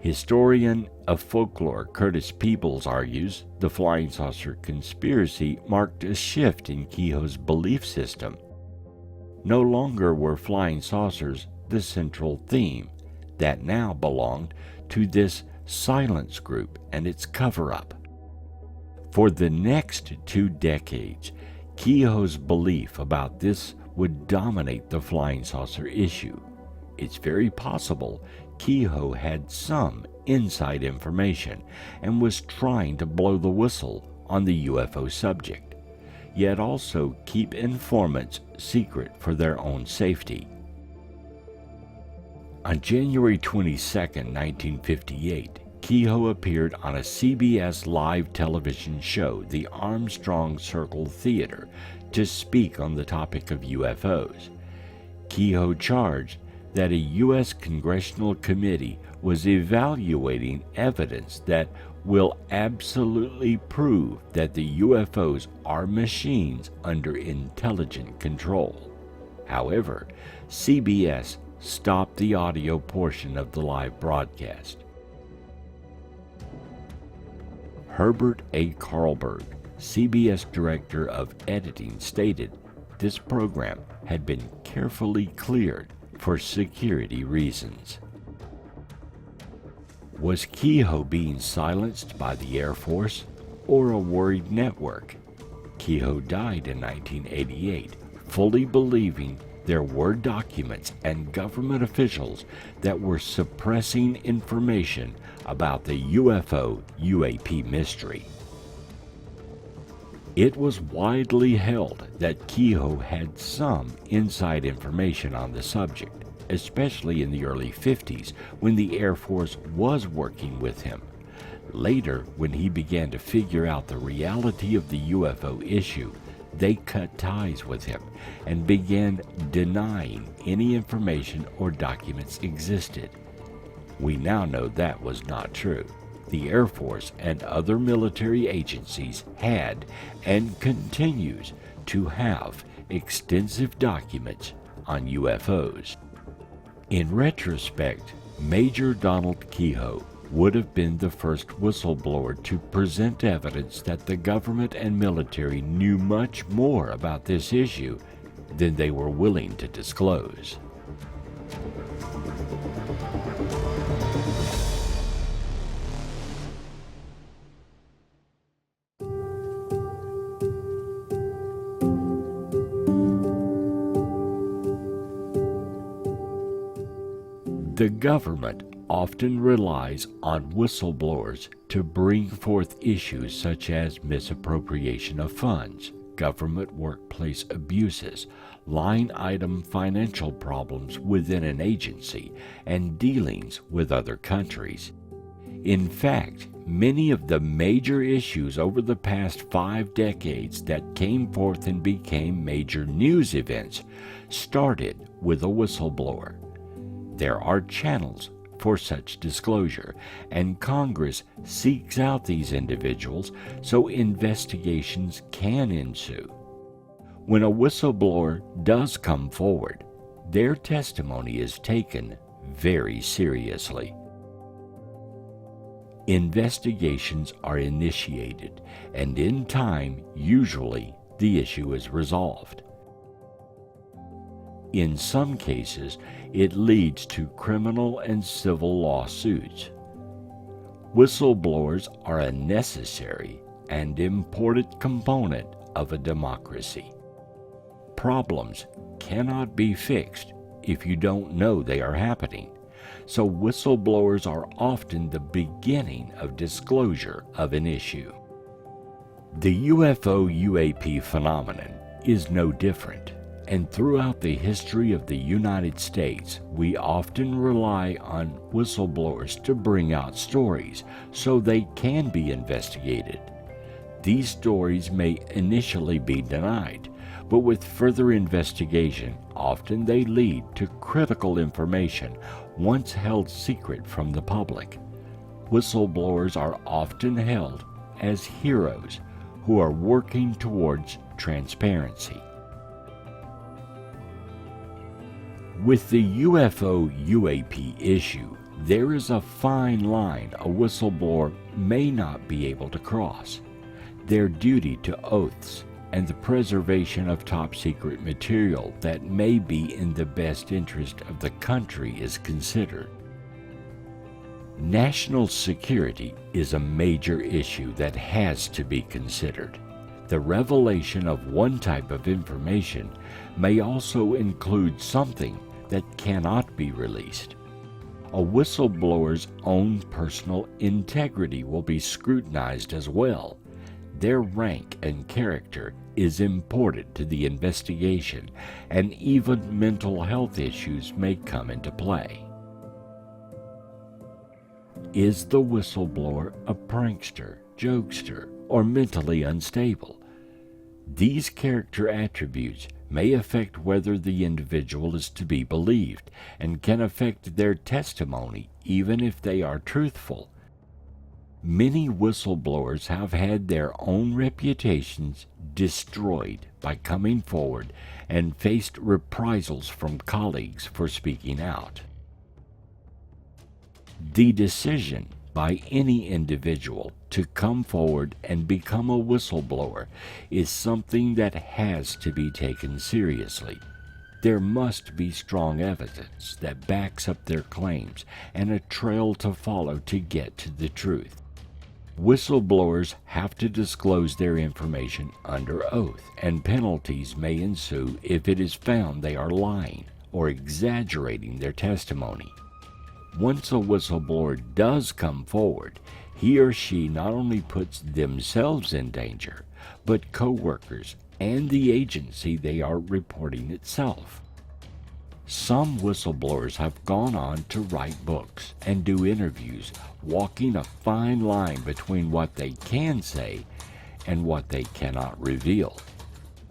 Historian of folklore Curtis Peebles argues the flying saucer conspiracy marked a shift in Kehoe's belief system. No longer were flying saucers the central theme that now belonged to this silence group and its cover-up. For the next 2 decades, Kehoe's belief about this would dominate the flying saucer issue. It's very possible Kehoe had some inside information and was trying to blow the whistle on the UFO subject, yet also keep informants secret for their own safety. On January 22, 1958, Kehoe appeared on a CBS live television show, the Armstrong Circle Theater, to speak on the topic of UFOs. Kehoe charged that a U.S. congressional committee was evaluating evidence that will absolutely prove that the UFOs are machines under intelligent control. However, CBS stopped the audio portion of the live broadcast. Herbert A. Carlberg, CBS Director of Editing, stated this program had been carefully cleared for security reasons. Was Kehoe being silenced by the Air Force or a worried network? Kehoe died in 1988, fully believing there were documents and government officials that were suppressing information about the UFO-UAP mystery. It was widely held that Kehoe had some inside information on the subject, especially in the early 50s when the Air Force was working with him. Later, when he began to figure out the reality of the UFO issue, they cut ties with him and began denying any information or documents existed. We now know that was not true. The Air Force and other military agencies had and continues to have extensive documents on UFOs. In retrospect, Major Donald Kehoe would have been the first whistleblower to present evidence that the government and military knew much more about this issue than they were willing to disclose. The government often relies on whistleblowers to bring forth issues such as misappropriation of funds, government workplace abuses, line item financial problems within an agency, and dealings with other countries. In fact, many of the major issues over the past 5 decades that came forth and became major news events started with a whistleblower. There are channels for such disclosure, and Congress seeks out these individuals so investigations can ensue. When a whistleblower does come forward, their testimony is taken very seriously. Investigations are initiated, and in time, usually, the issue is resolved. In some cases, it leads to criminal and civil lawsuits. Whistleblowers are a necessary and important component of a democracy. Problems cannot be fixed if you don't know they are happening, so whistleblowers are often the beginning of disclosure of an issue. The UFO-UAP phenomenon is no different. And throughout the history of the United States, we often rely on whistleblowers to bring out stories so they can be investigated. These stories may initially be denied, but with further investigation, often they lead to critical information once held secret from the public. Whistleblowers are often held as heroes who are working towards transparency. With the UFO-UAP issue, there is a fine line a whistleblower may not be able to cross. Their duty to oaths and the preservation of top-secret material that may be in the best interest of the country is considered. National security is a major issue that has to be considered. The revelation of one type of information may also include something that cannot be released. A whistleblower's own personal integrity will be scrutinized as well. Their rank and character is important to the investigation, and even mental health issues may come into play. Is the whistleblower a prankster, jokester, or mentally unstable? These character attributes may affect whether the individual is to be believed and can affect their testimony even if they are truthful. Many whistleblowers have had their own reputations destroyed by coming forward and faced reprisals from colleagues for speaking out. The decision by any individual to come forward and become a whistleblower is something that has to be taken seriously. There must be strong evidence that backs up their claims and a trail to follow to get to the truth. Whistleblowers have to disclose their information under oath, and penalties may ensue if it is found they are lying or exaggerating their testimony. Once a whistleblower does come forward, he or she not only puts themselves in danger, but co-workers and the agency they are reporting itself. Some whistleblowers have gone on to write books and do interviews, walking a fine line between what they can say and what they cannot reveal.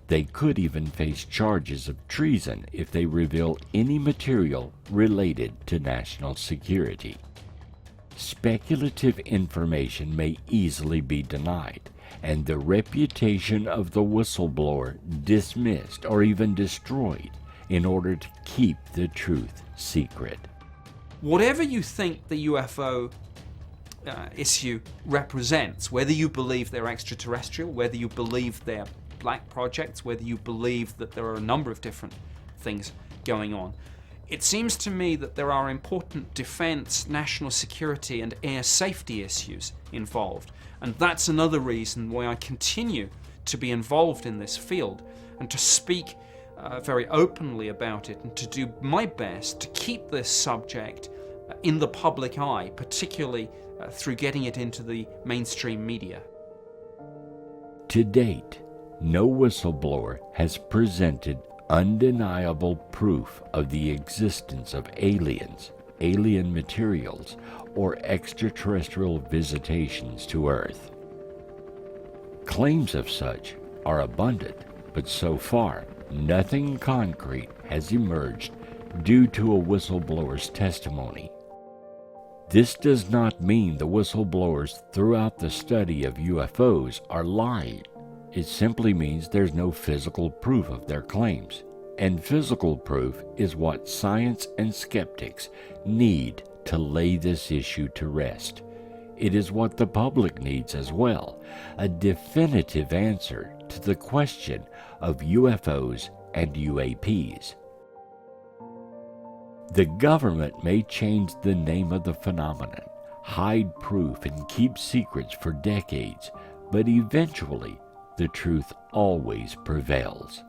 They could even face charges of treason if they reveal any material related to national security. Speculative information may easily be denied, and the reputation of the whistleblower dismissed or even destroyed in order to keep the truth secret. Whatever you think the UFO issue represents, whether you believe they're extraterrestrial, whether you believe they're black projects, whether you believe that there are a number of different things going on, it seems to me that there are important defense, national security, and air safety issues involved. And that's another reason why I continue to be involved in this field and to speak very openly about it and to do my best to keep this subject in the public eye, particularly through getting it into the mainstream media. To date, no whistleblower has presented undeniable proof of the existence of aliens, alien materials, or extraterrestrial visitations to Earth. Claims of such are abundant, but so far, nothing concrete has emerged due to a whistleblower's testimony. This does not mean the whistleblowers throughout the study of UFOs are lying. It simply means there's no physical proof of their claims. And physical proof is what science and skeptics need to lay this issue to rest. It is what the public needs as well, a definitive answer to the question of UFOs and UAPs. The government may change the name of the phenomenon, hide proof, and keep secrets for decades, but eventually the truth always prevails.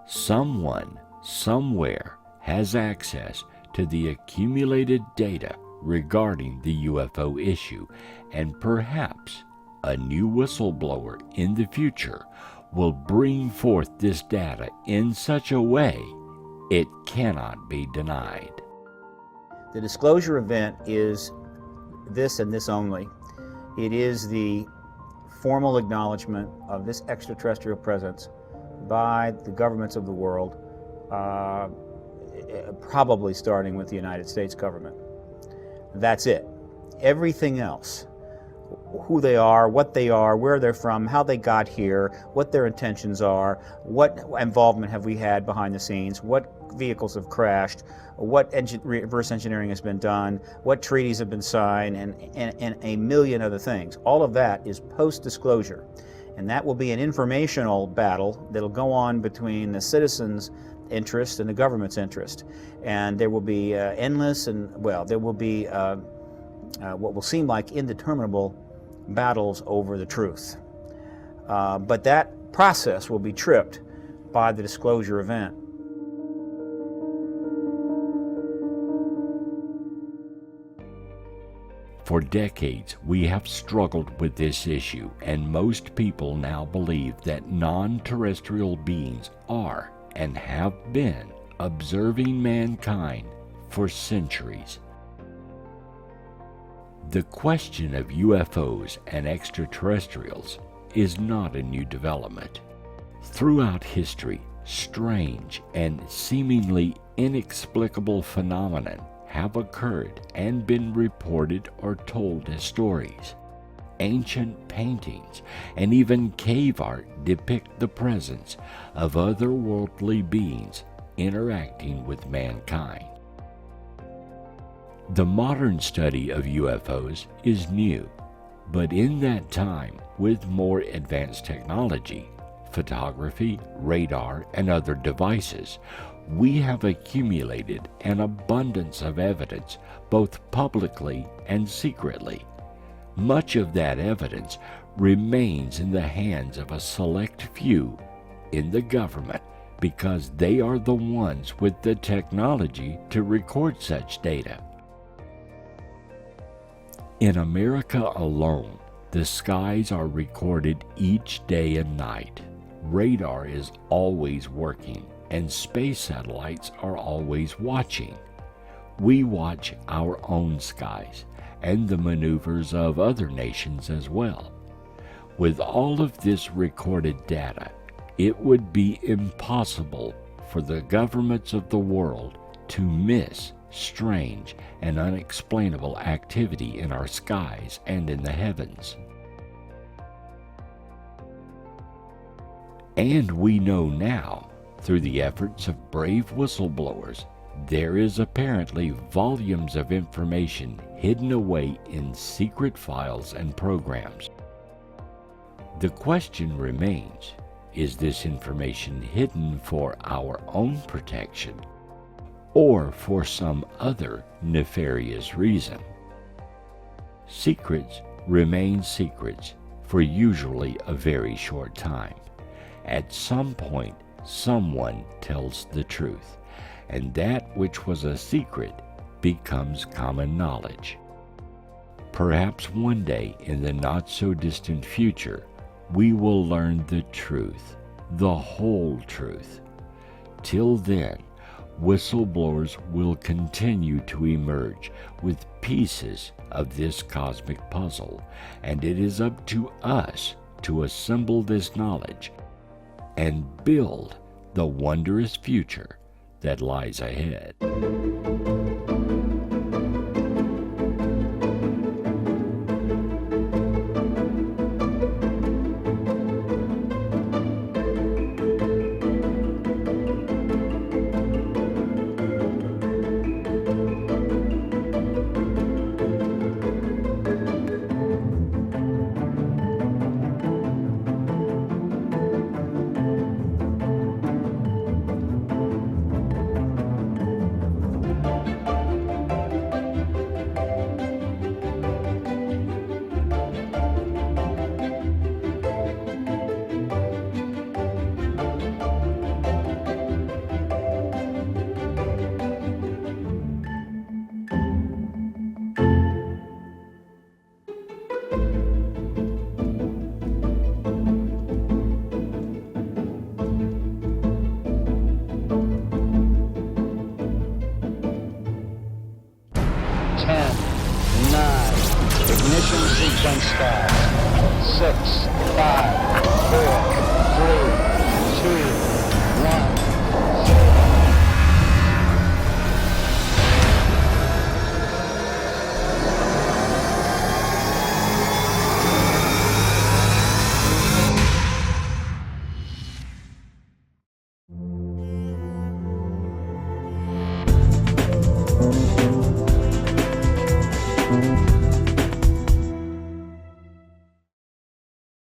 Someone, somewhere, has access to the accumulated data regarding the UFO issue, and perhaps a new whistleblower in the future will bring forth this data in such a way it cannot be denied. The disclosure event is this and this only. It is the formal acknowledgement of this extraterrestrial presence by the governments of the world, probably starting with the United States government. That's it. Everything else, who they are, what they are, where they're from, how they got here, what their intentions are, what involvement have we had behind the scenes, what vehicles have crashed, what reverse engineering has been done, what treaties have been signed, and a million other things. All of that is post-disclosure. And that will be an informational battle that'll go on between the citizens' interest and the government's interest. And there will be endless and, well, there will be what will seem like indeterminable battles over the truth. But that process will be tripped by the disclosure event. For decades, we have struggled with this issue, and most people now believe that non-terrestrial beings are and have been observing mankind for centuries. The question of UFOs and extraterrestrials is not a new development. Throughout history, strange and seemingly inexplicable phenomena have occurred and been reported or told as stories. Ancient paintings and even cave art depict the presence of otherworldly beings interacting with mankind. The modern study of UFOs is new, but in that time, with more advanced technology, photography, radar, and other devices, we have accumulated an abundance of evidence, both publicly and secretly. Much of that evidence remains in the hands of a select few in the government because they are the ones with the technology to record such data. In America alone, the skies are recorded each day and night. Radar is always working, and space satellites are always watching. We watch our own skies and the maneuvers of other nations as well. With all of this recorded data, it would be impossible for the governments of the world to miss strange and unexplainable activity in our skies and in the heavens. And we know now, through the efforts of brave whistleblowers, there is apparently volumes of information hidden away in secret files and programs. The question remains, is this information hidden for our own protection or for some other nefarious reason? Secrets remain secrets for usually a very short time. At some point, someone tells the truth, and that which was a secret becomes common knowledge. Perhaps one day in the not-so-distant future, we will learn the truth, the whole truth. Till then, whistleblowers will continue to emerge with pieces of this cosmic puzzle, and it is up to us to assemble this knowledge and build the wondrous future that lies ahead. Ignition sequence start. 6, 5, 4, 3, 2,